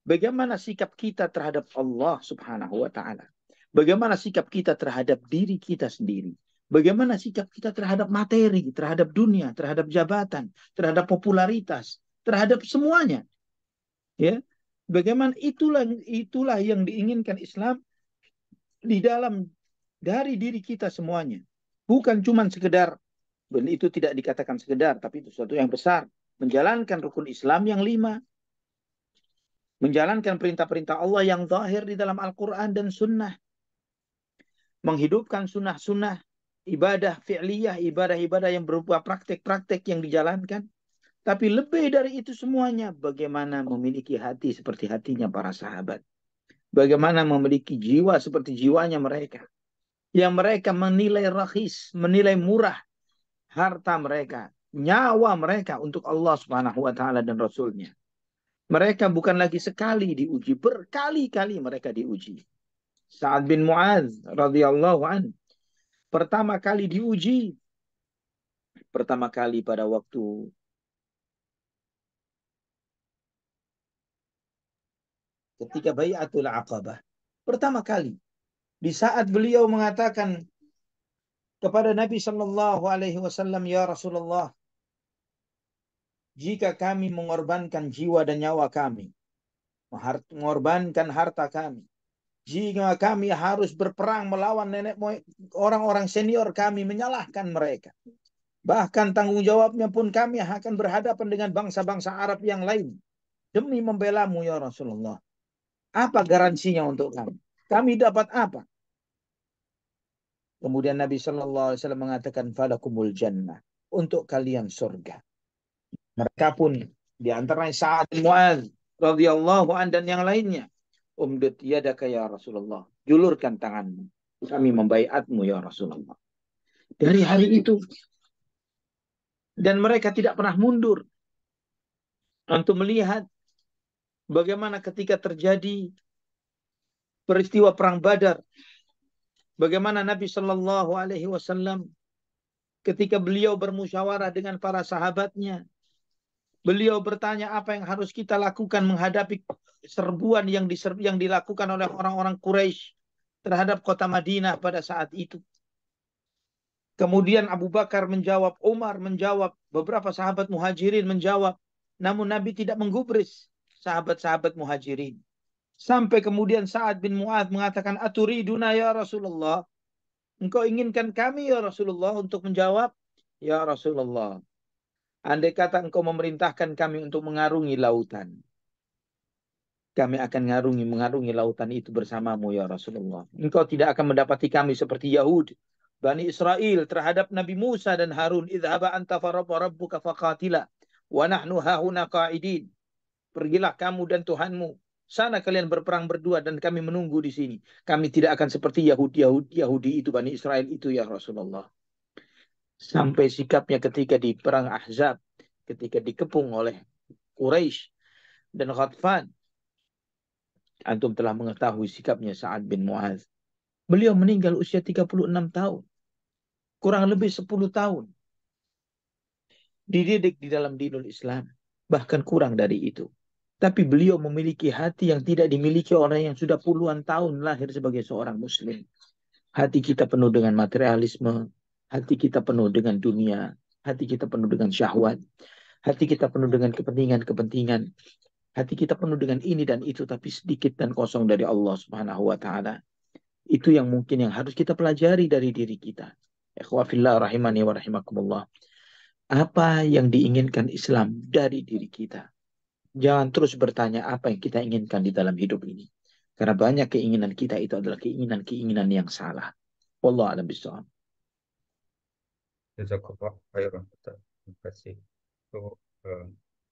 Bagaimana sikap kita terhadap Allah Subhanahu wa taala? Bagaimana sikap kita terhadap diri kita sendiri? Bagaimana sikap kita terhadap materi, terhadap dunia, terhadap jabatan, terhadap popularitas, terhadap semuanya? Ya. Bagaimana itulah yang diinginkan Islam di dalam dari diri kita semuanya. Bukan cuma sekedar, itu tidak dikatakan sekedar, tapi itu sesuatu yang besar. Menjalankan rukun Islam yang 5. Menjalankan perintah-perintah Allah yang zahir di dalam Al-Quran dan Sunnah. Menghidupkan sunnah-sunnah, ibadah fi'liyah, ibadah-ibadah yang berupa praktek-praktek yang dijalankan. Tapi lebih dari itu semuanya, bagaimana memiliki hati seperti hatinya para sahabat. Bagaimana memiliki jiwa seperti jiwanya mereka. Yang mereka menilai rakhis, menilai murah harta mereka, nyawa mereka untuk Allah Subhanahu wa taala dan Rasulnya. Mereka bukan lagi sekali diuji, berkali-kali mereka diuji. Sa'ad bin Mu'adz radhiyallahu an pertama kali diuji, pertama kali pada waktu ketika Bai'atul Aqabah. Pertama kali di saat beliau mengatakan kepada Nabi sallallahu alaihi wasallam, ya Rasulullah, jika kami mengorbankan jiwa dan nyawa kami, mengorbankan harta kami, jika kami harus berperang melawan nenek moyang orang-orang senior kami, menyalahkan mereka, bahkan tanggung jawabnya pun kami akan berhadapan dengan bangsa-bangsa Arab yang lain demi membelamu ya Rasulullah. Apa garansinya untuk kami? Kami dapat apa? Kemudian Nabi Shallallahu Alaihi Wasallam mengatakan, falakumul jannah, untuk kalian surga. Mereka pun di antaranya Sa'ad bin Mu'adz radhiyallahu an dan yang lainnya, umdud yadaka ya Rasulullah, julurkan tanganmu, kami membaiatmu ya Rasulullah. Dari hari itu, dan mereka tidak pernah mundur untuk melihat bagaimana ketika terjadi peristiwa perang Badar, bagaimana Nabi Shallallahu Alaihi Wasallam ketika beliau bermusyawarah dengan para sahabatnya, beliau bertanya apa yang harus kita lakukan menghadapi serbuan yang dilakukan oleh orang-orang Quraisy terhadap kota Madinah pada saat itu. Kemudian Abu Bakar menjawab, Umar menjawab, beberapa sahabat muhajirin menjawab. Namun Nabi tidak menggubris sahabat-sahabat muhajirin. Sampai kemudian Sa'ad bin Mu'adz mengatakan, aturiduna ya Rasulullah, engkau inginkan kami ya Rasulullah untuk menjawab, ya Rasulullah, andai kata engkau memerintahkan kami untuk mengarungi lautan, kami akan mengarungi lautan itu bersamamu ya Rasulullah. Engkau tidak akan mendapati kami seperti Yahud, Bani Israel terhadap Nabi Musa dan Harun. Idhaba anta rabbuka faqatila wa nahnu hahuna qa'idin. Pergilah kamu dan Tuhanmu. Sana kalian berperang berdua dan kami menunggu di sini. Kami tidak akan seperti Yahudi itu, Bani Israel itu ya Rasulullah. Sampai sikapnya ketika di perang Ahzab, ketika dikepung oleh Quraisy dan Ghatfan. Antum telah mengetahui sikapnya Sa'ad bin Mu'adz. Beliau meninggal usia 36 tahun. Kurang lebih 10 tahun. Dididik di dalam dinul Islam. Bahkan kurang dari itu. Tapi beliau memiliki hati yang tidak dimiliki orang yang sudah puluhan tahun lahir sebagai seorang muslim. Hati kita penuh dengan materialisme. Hati kita penuh dengan dunia. Hati kita penuh dengan syahwat. Hati kita penuh dengan kepentingan-kepentingan. Hati kita penuh dengan ini dan itu, tapi sedikit dan kosong dari Allah Subhanahu wa Ta'ala. Itu yang mungkin yang harus kita pelajari dari diri kita. Ikhwafillah rahimani wa rahimakumullah. Apa yang diinginkan Islam dari diri kita? Jangan terus bertanya apa yang kita inginkan di dalam hidup ini. Karena banyak keinginan kita itu adalah keinginan-keinginan yang salah. Wallahu a'lam bishawab. Jazakallah khairan, Ustaz. Terima kasih. So,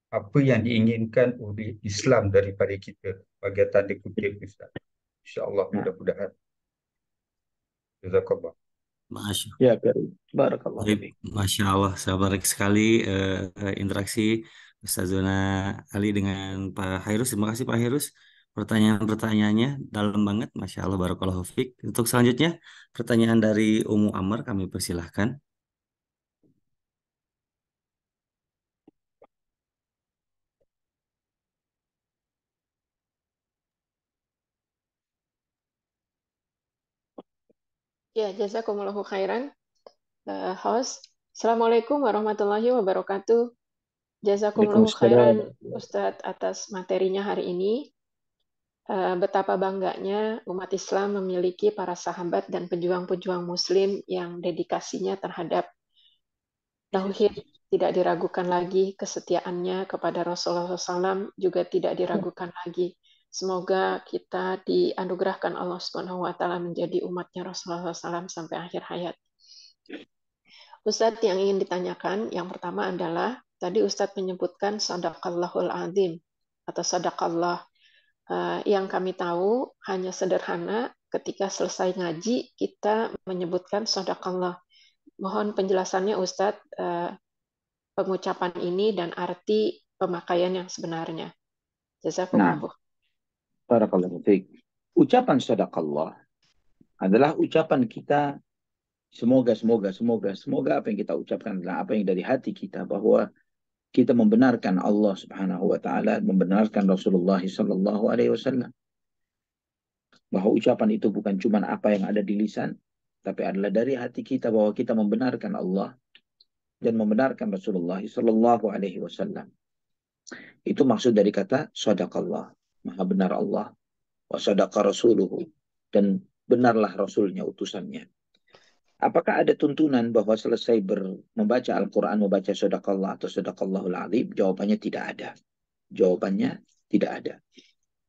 apa yang diinginkan oleh Islam daripada kita bagi tanda kutip, Ustaz. InsyaAllah mudah-mudahan. Jazakallah. Masya, Ya, Karim. Barakallahu baik, fiik. Masya Allah, sabar sekali interaksi Ustazuna Ali dengan Pak Hairus. Terima kasih Pak Hairus. Pertanyaan-pertanyaannya dalam banget, Masya Allah, Barakallahu Fiik. Untuk selanjutnya, pertanyaan dari Umu Amar, kami persilahkan. Ya, jazakumullahu khairan. Host, Assalamualaikum warahmatullahi wabarakatuh. Jazakumullahu khairan Ustadz atas materinya hari ini. Betapa bangganya umat Islam memiliki para sahabat dan pejuang-pejuang Muslim yang dedikasinya terhadap tauhid tidak diragukan lagi, kesetiaannya kepada Rasulullah SAW juga tidak diragukan lagi. Semoga kita dianugerahkan Allah Subhanahu wa Ta'ala menjadi umatnya Rasulullah SAW sampai akhir hayat. Ustadz, yang ingin ditanyakan, yang pertama adalah, tadi Ustadz menyebutkan Sadaqallahul Azim atau Sadaqallah. Yang kami tahu hanya sederhana ketika selesai ngaji, kita menyebutkan Sadaqallah. Mohon penjelasannya Ustadz, pengucapan ini dan arti pemakaian yang sebenarnya. Jazakumullah. Barakallahu fiik. Ucapan Sadaqallah adalah ucapan kita semoga apa yang kita ucapkan adalah apa yang dari hati kita, bahwa kita membenarkan Allah Subhanahu wa Ta'ala, membenarkan Rasulullah sallallahu alaihi wasallam. Bahwa ucapan itu bukan cuma apa yang ada di lisan, tapi adalah dari hati kita bahwa kita membenarkan Allah dan membenarkan Rasulullah sallallahu alaihi wasallam. Itu maksud dari kata sadaqallah, maha benar Allah, wa sadaqa rasuluhu, dan benarlah rasulnya, utusannya. Apakah ada tuntunan bahwa selesai membaca Al-Quran, membaca Sadaqallah atau Sadaqallahul Azim? Jawabannya tidak ada. Jawabannya tidak ada.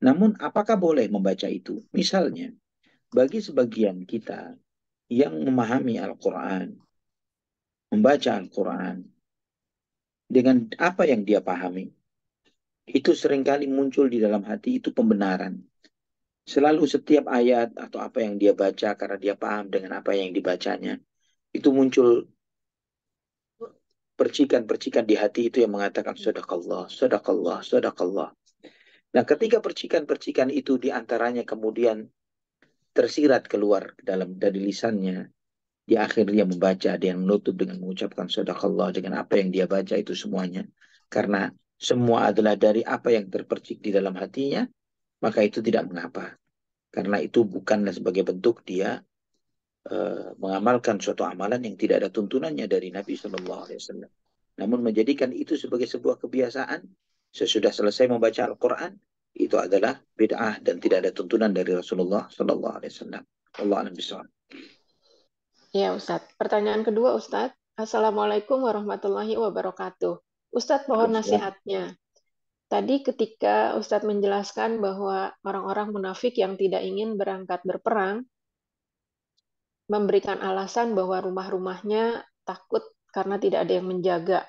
Namun apakah boleh membaca itu? Misalnya, bagi sebagian kita yang memahami Al-Quran, membaca Al-Quran, dengan apa yang dia pahami, itu seringkali muncul di dalam hati itu pembenaran. Selalu setiap ayat atau apa yang dia baca karena dia paham dengan apa yang dibacanya, itu muncul percikan-percikan di hati itu yang mengatakan Sadaqallah, Sadaqallah, Sadaqallah. Nah, ketika percikan-percikan itu diantaranya kemudian tersirat keluar dari lisannya, di akhir dia membaca, dia menutup dengan mengucapkan Sadaqallah dengan apa yang dia baca itu semuanya. Karena semua adalah dari apa yang terpercik di dalam hatinya, maka itu tidak mengapa. Karena itu bukanlah sebagai bentuk dia mengamalkan suatu amalan yang tidak ada tuntunannya dari Nabi SAW. Namun menjadikan itu sebagai sebuah kebiasaan, sesudah selesai membaca Al-Quran, itu adalah bid'ah dan tidak ada tuntunan dari Rasulullah SAW. Allah alam bisawab. Ya, Ustadz. Pertanyaan kedua, Ustadz. Assalamualaikum warahmatullahi wabarakatuh. Ustadz, mohon nasihatnya. Tadi ketika Ustadz menjelaskan bahwa orang-orang munafik yang tidak ingin berangkat berperang, memberikan alasan bahwa rumah-rumahnya takut karena tidak ada yang menjaga.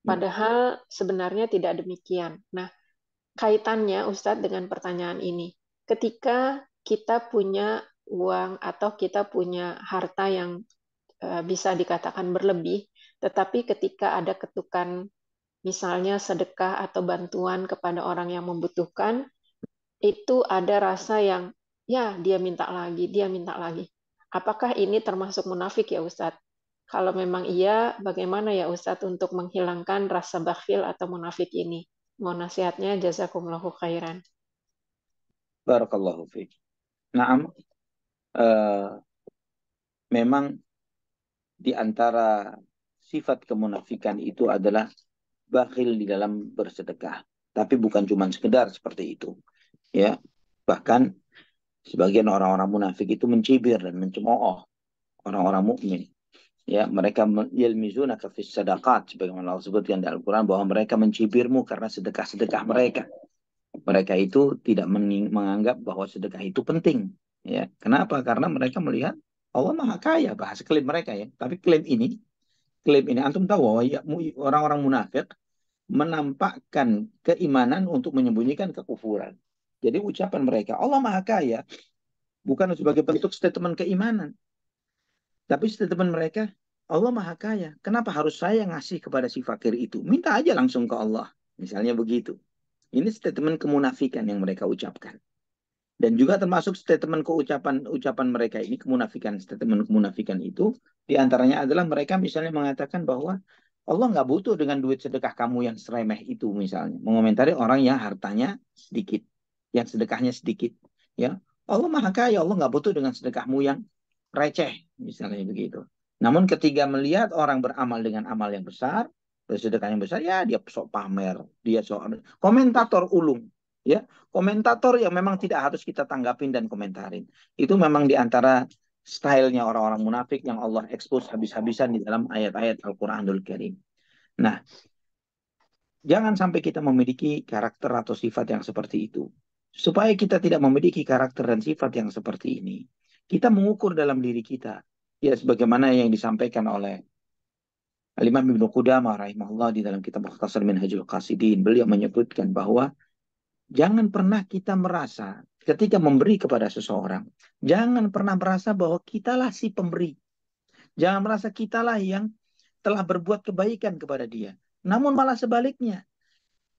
Padahal sebenarnya tidak demikian. Nah, kaitannya Ustadz dengan pertanyaan ini. Ketika kita punya uang atau kita punya harta yang bisa dikatakan berlebih, tetapi ketika ada ketukan, misalnya sedekah atau bantuan kepada orang yang membutuhkan, itu ada rasa yang, ya dia minta lagi, dia minta lagi. Apakah ini termasuk munafik ya Ustadz? Kalau memang iya, bagaimana ya Ustadz untuk menghilangkan rasa bakhil atau munafik ini? Mohon nasihatnya, jazakumullahu khairan. Barakallahu fiik. Naam, memang di antara sifat kemunafikan itu adalah bakhil di dalam bersedekah. Tapi bukan cuma sekedar seperti itu. Ya, bahkan sebagian orang-orang munafik itu mencibir dan mencemooh orang-orang mukmin. Ya, mereka yalmizunaka fis sadaqat, sebagaimana Allah sebutkan di Al-Quran bahwa mereka mencibirmu karena sedekah-sedekah mereka. Mereka itu tidak menganggap bahwa sedekah itu penting. Ya, kenapa? Karena mereka melihat Allah Maha Kaya, bahasa klaim mereka ya. Tapi klaim ini antum tahu bahwa ya, orang-orang munafik menampakkan keimanan untuk menyembunyikan kekufuran. Jadi ucapan mereka Allah Maha Kaya bukan sebagai bentuk statement keimanan, tapi statement mereka Allah Maha Kaya. Kenapa harus saya ngasih kepada si fakir itu? Minta aja langsung ke Allah. Misalnya begitu. Ini statement kemunafikan yang mereka ucapkan. Dan juga termasuk statement ucapan mereka ini, statement kemunafikan itu, diantaranya adalah mereka misalnya mengatakan bahwa Allah nggak butuh dengan duit sedekah kamu yang seremeh itu misalnya. Mengomentari orang yang hartanya sedikit, yang sedekahnya sedikit. Ya, Allah Maha Kaya, Allah nggak butuh dengan sedekahmu yang receh, misalnya begitu. Namun ketika melihat orang beramal dengan amal yang besar, bersedekah yang besar, ya dia sok pamer, dia sok komentator ulung. Ya, komentator yang memang tidak harus kita tanggapin dan komentarin. Itu memang di antara stylenya orang-orang munafik yang Allah expose habis-habisan di dalam ayat-ayat Al-Quranul Karim. Nah, jangan sampai kita memiliki karakter atau sifat yang seperti itu. Supaya kita tidak memiliki karakter dan sifat yang seperti ini, kita mengukur dalam diri kita. Ya, sebagaimana yang disampaikan oleh Al-Imam Ibnu Qudamah rahimahullah di dalam kitab Mukhtasar Minhajul Qasidin. Beliau menyebutkan bahwa jangan pernah kita merasa ketika memberi kepada seseorang, jangan pernah merasa bahwa kitalah si pemberi. Jangan merasa kitalah yang telah berbuat kebaikan kepada dia. Namun malah sebaliknya,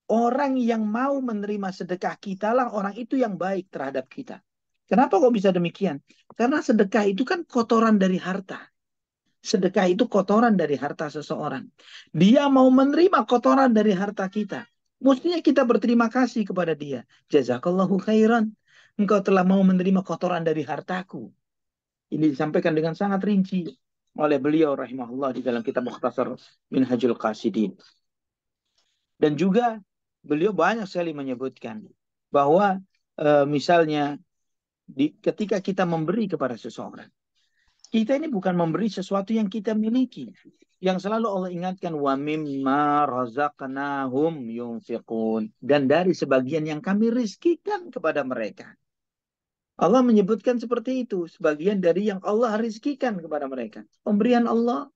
orang yang mau menerima sedekah kitalah orang itu yang baik terhadap kita. Kenapa kok bisa demikian? Karena sedekah itu kan kotoran dari harta. Sedekah itu kotoran dari harta seseorang. Dia mau menerima kotoran dari harta kita. Mestinya kita berterima kasih kepada dia. Jazakallahu khairan. Engkau telah mau menerima kotoran dari hartaku. Ini disampaikan dengan sangat rinci oleh beliau rahimahullah di dalam kitab Mukhtasar Minhajul Qasidin. Dan juga beliau banyak sekali menyebutkan bahwa misalnya ketika kita memberi kepada seseorang, kita ini bukan memberi sesuatu yang kita miliki. Yang selalu Allah ingatkan, wa mimma razaqnahum yunfiqun. Dan dari sebagian yang kami rizkikan kepada mereka. Allah menyebutkan seperti itu. Sebagian dari yang Allah rizkikan kepada mereka. Pemberian Allah.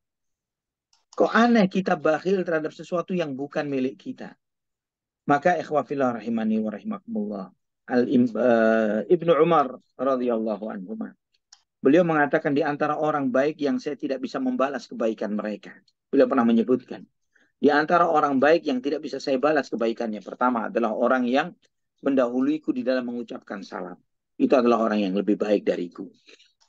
Kok aneh kita bakhil terhadap sesuatu yang bukan milik kita. Maka ikhwafillah rahimani wa rahimakumullah. Ibnu Umar radhiyallahu anhu. Beliau mengatakan di antara orang baik yang saya tidak bisa membalas kebaikan mereka. Beliau pernah menyebutkan. Di antara orang baik yang tidak bisa saya balas kebaikannya. Pertama adalah orang yang mendahuluiku di dalam mengucapkan salam. Itu adalah orang yang lebih baik dariku.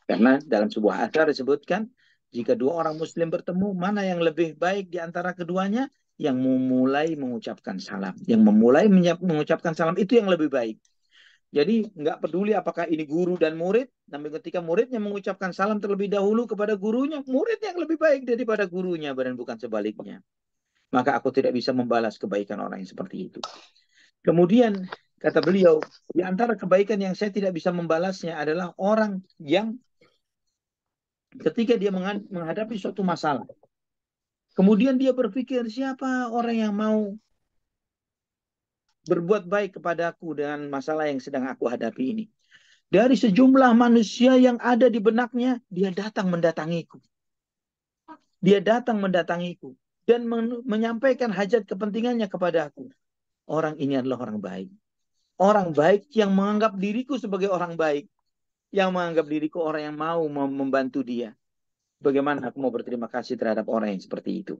Karena dalam sebuah athar disebutkan, jika dua orang muslim bertemu, mana yang lebih baik di antara keduanya? Yang memulai mengucapkan salam. Yang memulai mengucapkan salam itu yang lebih baik. Jadi nggak peduli apakah ini guru dan murid, namun ketika muridnya mengucapkan salam terlebih dahulu kepada gurunya, murid yang lebih baik daripada gurunya, dan bukan sebaliknya. Maka aku tidak bisa membalas kebaikan orang yang seperti itu. Kemudian kata beliau, di antara kebaikan yang saya tidak bisa membalasnya adalah orang yang ketika dia menghadapi suatu masalah. Kemudian dia berpikir, siapa orang yang mau berbuat baik kepadaku dengan masalah yang sedang aku hadapi ini. Dari sejumlah manusia yang ada di benaknya, dia datang mendatangiku. Dia datang mendatangiku dan menyampaikan hajat kepentingannya kepada aku. Orang ini adalah orang baik. Orang baik yang menganggap diriku sebagai orang baik. Yang menganggap diriku orang yang mau membantu dia. Bagaimana aku mau berterima kasih terhadap orang yang seperti itu.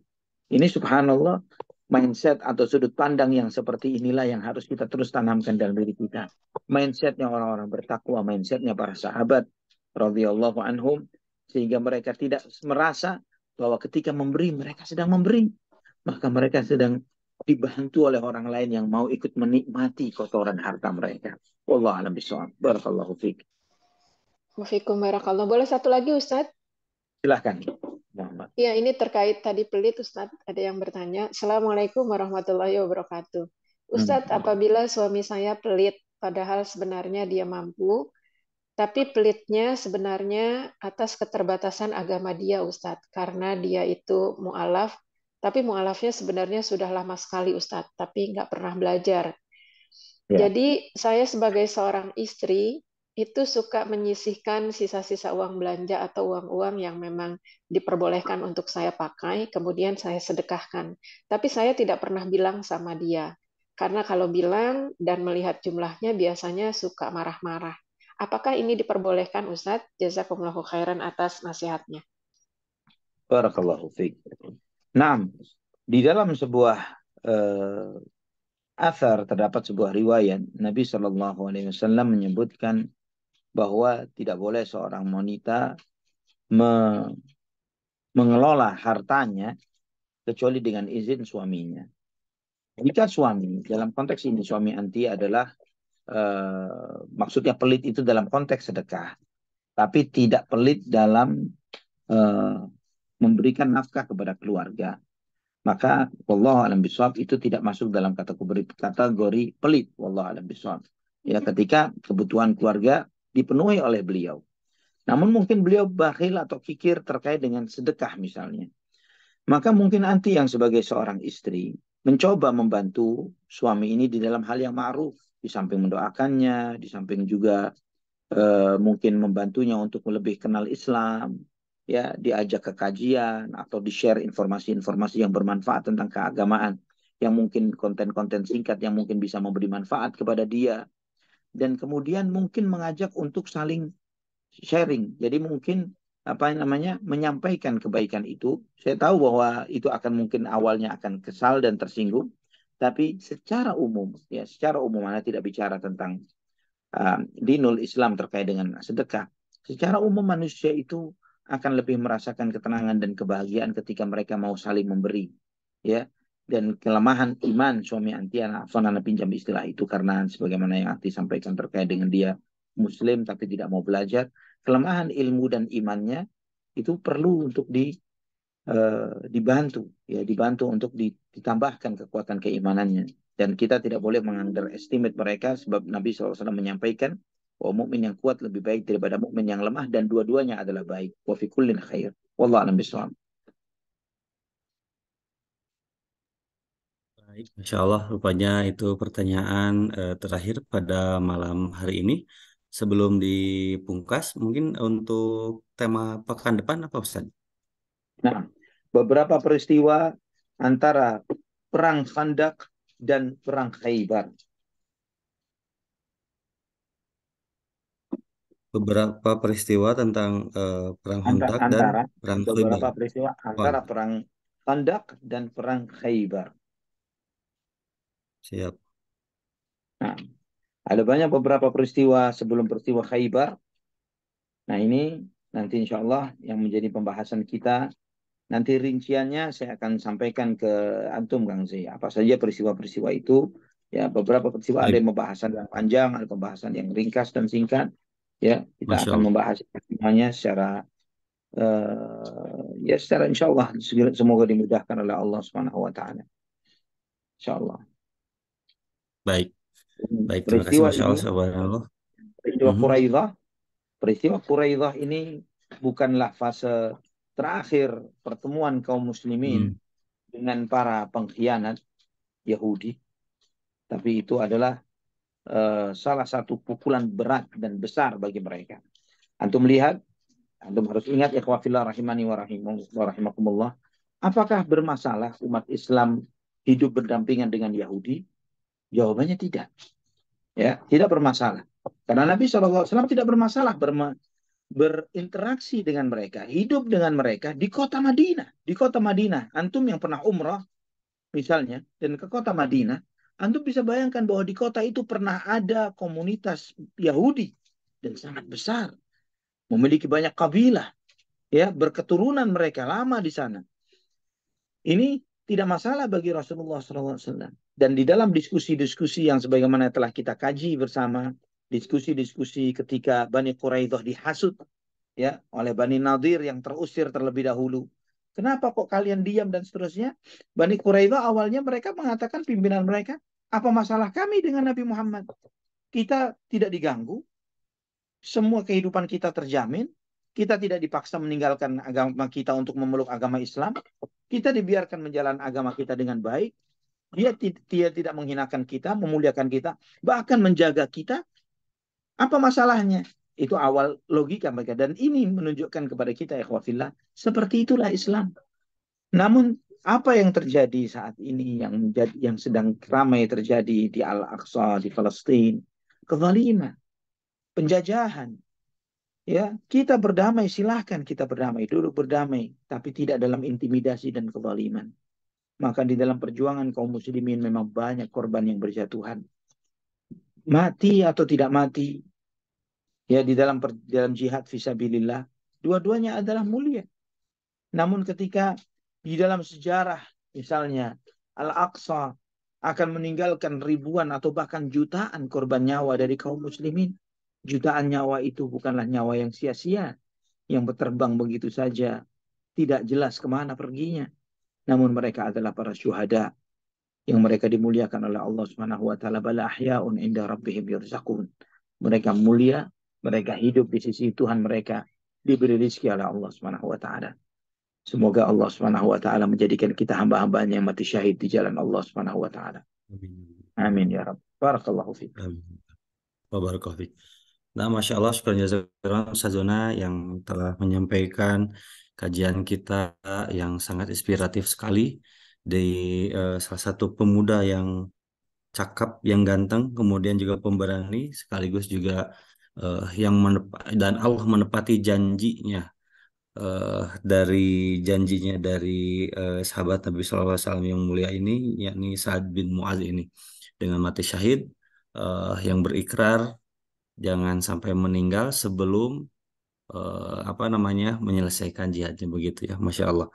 Ini subhanallah, mindset atau sudut pandang yang seperti inilah yang harus kita terus tanamkan dalam diri kita. Mindsetnya orang-orang bertakwa, mindsetnya para sahabat radhiyallahu anhum, sehingga mereka tidak merasa bahwa ketika memberi, mereka sedang memberi. Maka mereka sedang dibantu oleh orang lain yang mau ikut menikmati kotoran harta mereka. Wallahu a'lam bishawab. Barakallahu fiik. Wafikum barakallah. Boleh satu lagi Ustadz? Silahkan, Muhammad. Ya, ini terkait tadi pelit Ustadz. Ada yang bertanya. Assalamualaikum warahmatullahi wabarakatuh. Ustadz, apabila suami saya pelit, padahal sebenarnya dia mampu, tapi pelitnya sebenarnya atas keterbatasan agama dia, Ustadz. Karena dia itu mu'alaf, tapi mu'alafnya sebenarnya sudah lama sekali, Ustadz. Tapi nggak pernah belajar. Ya. Jadi saya sebagai seorang istri, itu suka menyisihkan sisa-sisa uang belanja atau uang-uang yang memang diperbolehkan untuk saya pakai, kemudian saya sedekahkan. Tapi saya tidak pernah bilang sama dia. Karena kalau bilang dan melihat jumlahnya biasanya suka marah-marah. Apakah ini diperbolehkan, Ustadz? Jazakumullahu khairan atas nasihatnya. Barakallahu fiik. Nah, di dalam sebuah athar terdapat sebuah riwayat Nabi Shallallahu Alaihi Wasallam menyebutkan bahwa tidak boleh seorang wanita mengelola hartanya kecuali dengan izin suaminya. Jika suami, dalam konteks ini suami anti adalah maksudnya pelit itu dalam konteks sedekah, tapi tidak pelit dalam memberikan nafkah kepada keluarga. Maka wallahu a'lam bishawab itu tidak masuk dalam kategori pelit, wallahu a'lam bishawab. Ya, ketika kebutuhan keluarga dipenuhi oleh beliau. Namun mungkin beliau bakhil atau kikir terkait dengan sedekah misalnya. Maka mungkin anti yang sebagai seorang istri mencoba membantu suami ini di dalam hal yang ma'ruf, di samping mendoakannya, di samping juga mungkin membantunya untuk lebih kenal Islam, ya, diajak ke kajian atau di-share informasi-informasi yang bermanfaat tentang keagamaan, yang mungkin konten-konten singkat yang mungkin bisa memberi manfaat kepada dia, dan kemudian mungkin mengajak untuk saling sharing. Jadi mungkin menyampaikan kebaikan itu. Saya tahu bahwa itu akan mungkin awalnya akan kesal dan tersinggung, tapi secara umum, ya, secara umum, Anda tidak bicara tentang dinul Islam terkait dengan sedekah. Secara umum manusia itu akan lebih merasakan ketenangan dan kebahagiaan ketika mereka mau saling memberi, ya. Dan kelemahan iman suami anti, anak pinjam istilah itu karena sebagaimana yang anti sampaikan terkait dengan dia Muslim tapi tidak mau belajar. Kelemahan ilmu dan imannya itu perlu untuk dibantu, ya, dibantu untuk ditambahkan kekuatan keimanannya. Dan kita tidak boleh mengunderestimate mereka, sebab Nabi SAW menyampaikan bahwa mukmin yang kuat lebih baik daripada mukmin yang lemah, dan dua-duanya adalah baik. Wa fi kullin khair. Wallahu a'lam bishawab. Baik, Masya Allah, rupanya itu pertanyaan terakhir pada malam hari ini. Sebelum dipungkas, mungkin untuk tema pekan depan apa Ustaz? Nah, beberapa peristiwa antara perang Khandaq dan perang Khaybar. Beberapa peristiwa tentang perang Khandaq dan perang Khaybar. Beberapa peristiwa antara perang Khandaq dan perang Khaybar. Siap. Nah, ada banyak beberapa peristiwa sebelum peristiwa Khaybar. Nah, ini nanti insya Allah yang menjadi pembahasan kita. Nanti rinciannya saya akan sampaikan ke Antum, Kang Z. Apa saja peristiwa-peristiwa itu. Ya, beberapa peristiwa ada yang pembahasan yang panjang, ada pembahasan yang ringkas dan singkat. Ya, kita akan membahas semuanya secara ya secara insya Allah semoga dimudahkan oleh Allah Subhanahu Wa Taala. Insya Allah. Baik. Baik, terima kasih Masya Allah. Peristiwa Quraidah ini bukanlah fase terakhir pertemuan kaum muslimin dengan para pengkhianat Yahudi, tapi itu adalah salah satu pukulan berat dan besar bagi mereka. Antum lihat, antum harus ingat, ikhwah fillah rahimani wa rahimakumullah, apakah bermasalah umat Islam hidup berdampingan dengan Yahudi? Jawabannya tidak. Ya, tidak bermasalah. Karena Nabi SAW tidak bermasalah berinteraksi dengan mereka, hidup dengan mereka di kota Madinah. Di kota Madinah, antum yang pernah umrah misalnya, dan ke kota Madinah, antum bisa bayangkan bahwa di kota itu pernah ada komunitas Yahudi dan sangat besar, memiliki banyak kabilah, ya, berketurunan mereka lama di sana. Ini tidak masalah bagi Rasulullah SAW. Dan di dalam diskusi-diskusi yang sebagaimana telah kita kaji bersama, diskusi-diskusi ketika Bani Quraidah dihasut ya oleh Bani Nadir yang terusir terlebih dahulu. Kenapa kok kalian diam dan seterusnya? Bani Quraidah awalnya mereka mengatakan, pimpinan mereka, apa masalah kami dengan Nabi Muhammad? Kita tidak diganggu, semua kehidupan kita terjamin, kita tidak dipaksa meninggalkan agama kita untuk memeluk agama Islam, kita dibiarkan menjalankan agama kita dengan baik, dia tidak menghinakan kita, memuliakan kita, bahkan menjaga kita. Apa masalahnya? Itu awal logika mereka. Dan ini menunjukkan kepada kita, ikhwafillah, seperti itulah Islam. Namun apa yang terjadi saat ini, yang sedang ramai terjadi di Al-Aqsa, di Palestina, kezaliman, penjajahan. Ya, kita berdamai, silahkan kita berdamai, duduk berdamai, tapi tidak dalam intimidasi dan kezaliman. Maka di dalam perjuangan kaum muslimin memang banyak korban yang berjatuhan. Mati atau tidak mati, ya, di dalam jihad fisabilillah, dua-duanya adalah mulia. Namun ketika di dalam sejarah misalnya Al-Aqsa akan meninggalkan ribuan atau bahkan jutaan korban nyawa dari kaum muslimin, jutaan nyawa itu bukanlah nyawa yang sia-sia, yang berterbang begitu saja, tidak jelas kemana perginya. Namun mereka adalah para syuhada yang mereka dimuliakan oleh Allah Subhanahu wa taala, bala ahya'un inda rabbihim yurzaqun. Mereka mulia, mereka hidup di sisi Tuhan mereka, diberi rezeki oleh Allah Subhanahu wa taala. Semoga Allah Subhanahu wa taala menjadikan kita hamba-hambanya yang mati syahid di jalan Allah Subhanahu wa taala. Amin ya rabb. Barakallahu fiik. Barakallahu fiik. Nah, Masya Allah, syukur jazakallahu Ustaz Zona yang telah menyampaikan kajian kita yang sangat inspiratif sekali dari salah satu pemuda yang cakap, yang ganteng, kemudian juga pemberani, sekaligus juga dan Allah menepati janjinya dari sahabat Nabi SAW yang mulia ini, yakni Sa'ad bin Mu'adz ini, dengan mati syahid, yang berikrar jangan sampai meninggal sebelum menyelesaikan jihadnya, begitu ya. Masya Allah.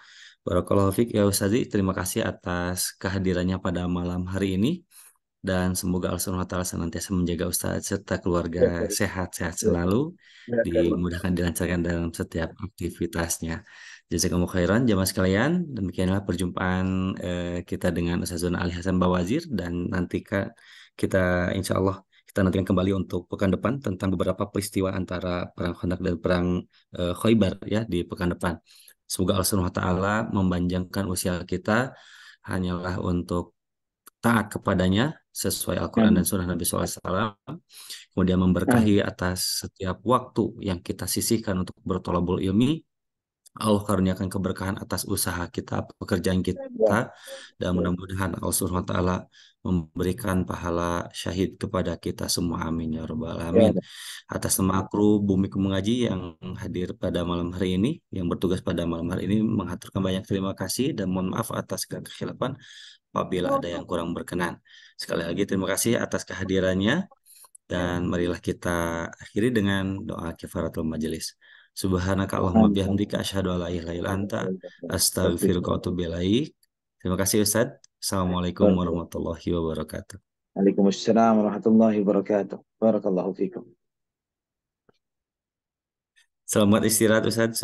Barakallahu fiik ya Ustazi, terima kasih atas kehadirannya pada malam hari ini. Dan semoga Allah Subhanahu wa taala senantiasa menjaga Ustaz serta keluarga sehat-sehat selalu, dimudahkan, dilancarkan dalam setiap aktivitasnya. Jazakumullah khairan jamaah sekalian. Demikianlah perjumpaan kita dengan Ustaz Zona Ali Hasan Bawazir, dan nanti kita insya Allah kita nantikan kembali untuk pekan depan tentang beberapa peristiwa antara perang Khandaq dan perang Khaybar ya di pekan depan. Semoga Allah Subhanahu wa taala memanjangkan usia kita hanyalah untuk taat kepadanya sesuai Al-Quran dan Sunnah Nabi SAW, kemudian memberkahi atas setiap waktu yang kita sisihkan untuk bertolabul ilmi. Allah karuniakan keberkahan atas usaha kita, pekerjaan kita, dan mudah-mudahan Allah Subhanahu wa taala memberikan pahala syahid kepada kita semua, amin ya rabbal alamin. Atas nama kru Bumi Mengaji yang hadir pada malam hari ini, yang bertugas pada malam hari ini, menghaturkan banyak terima kasih dan mohon maaf atas kekhilafan apabila ada yang kurang berkenan. Sekali lagi terima kasih atas kehadirannya, dan marilah kita akhiri dengan doa kifaratul majelis. Subhanaka Allahumma bihamdika asyhadu an la ilaha illa anta astaghfiruka wa atubu ilaik. Terima kasih Ustaz. Assalamualaikum warahmatullahi wabarakatuh. Waalaikumsalam warahmatullahi wabarakatuh. Barakallahu fiikum. Selamat istirahat Ustaz.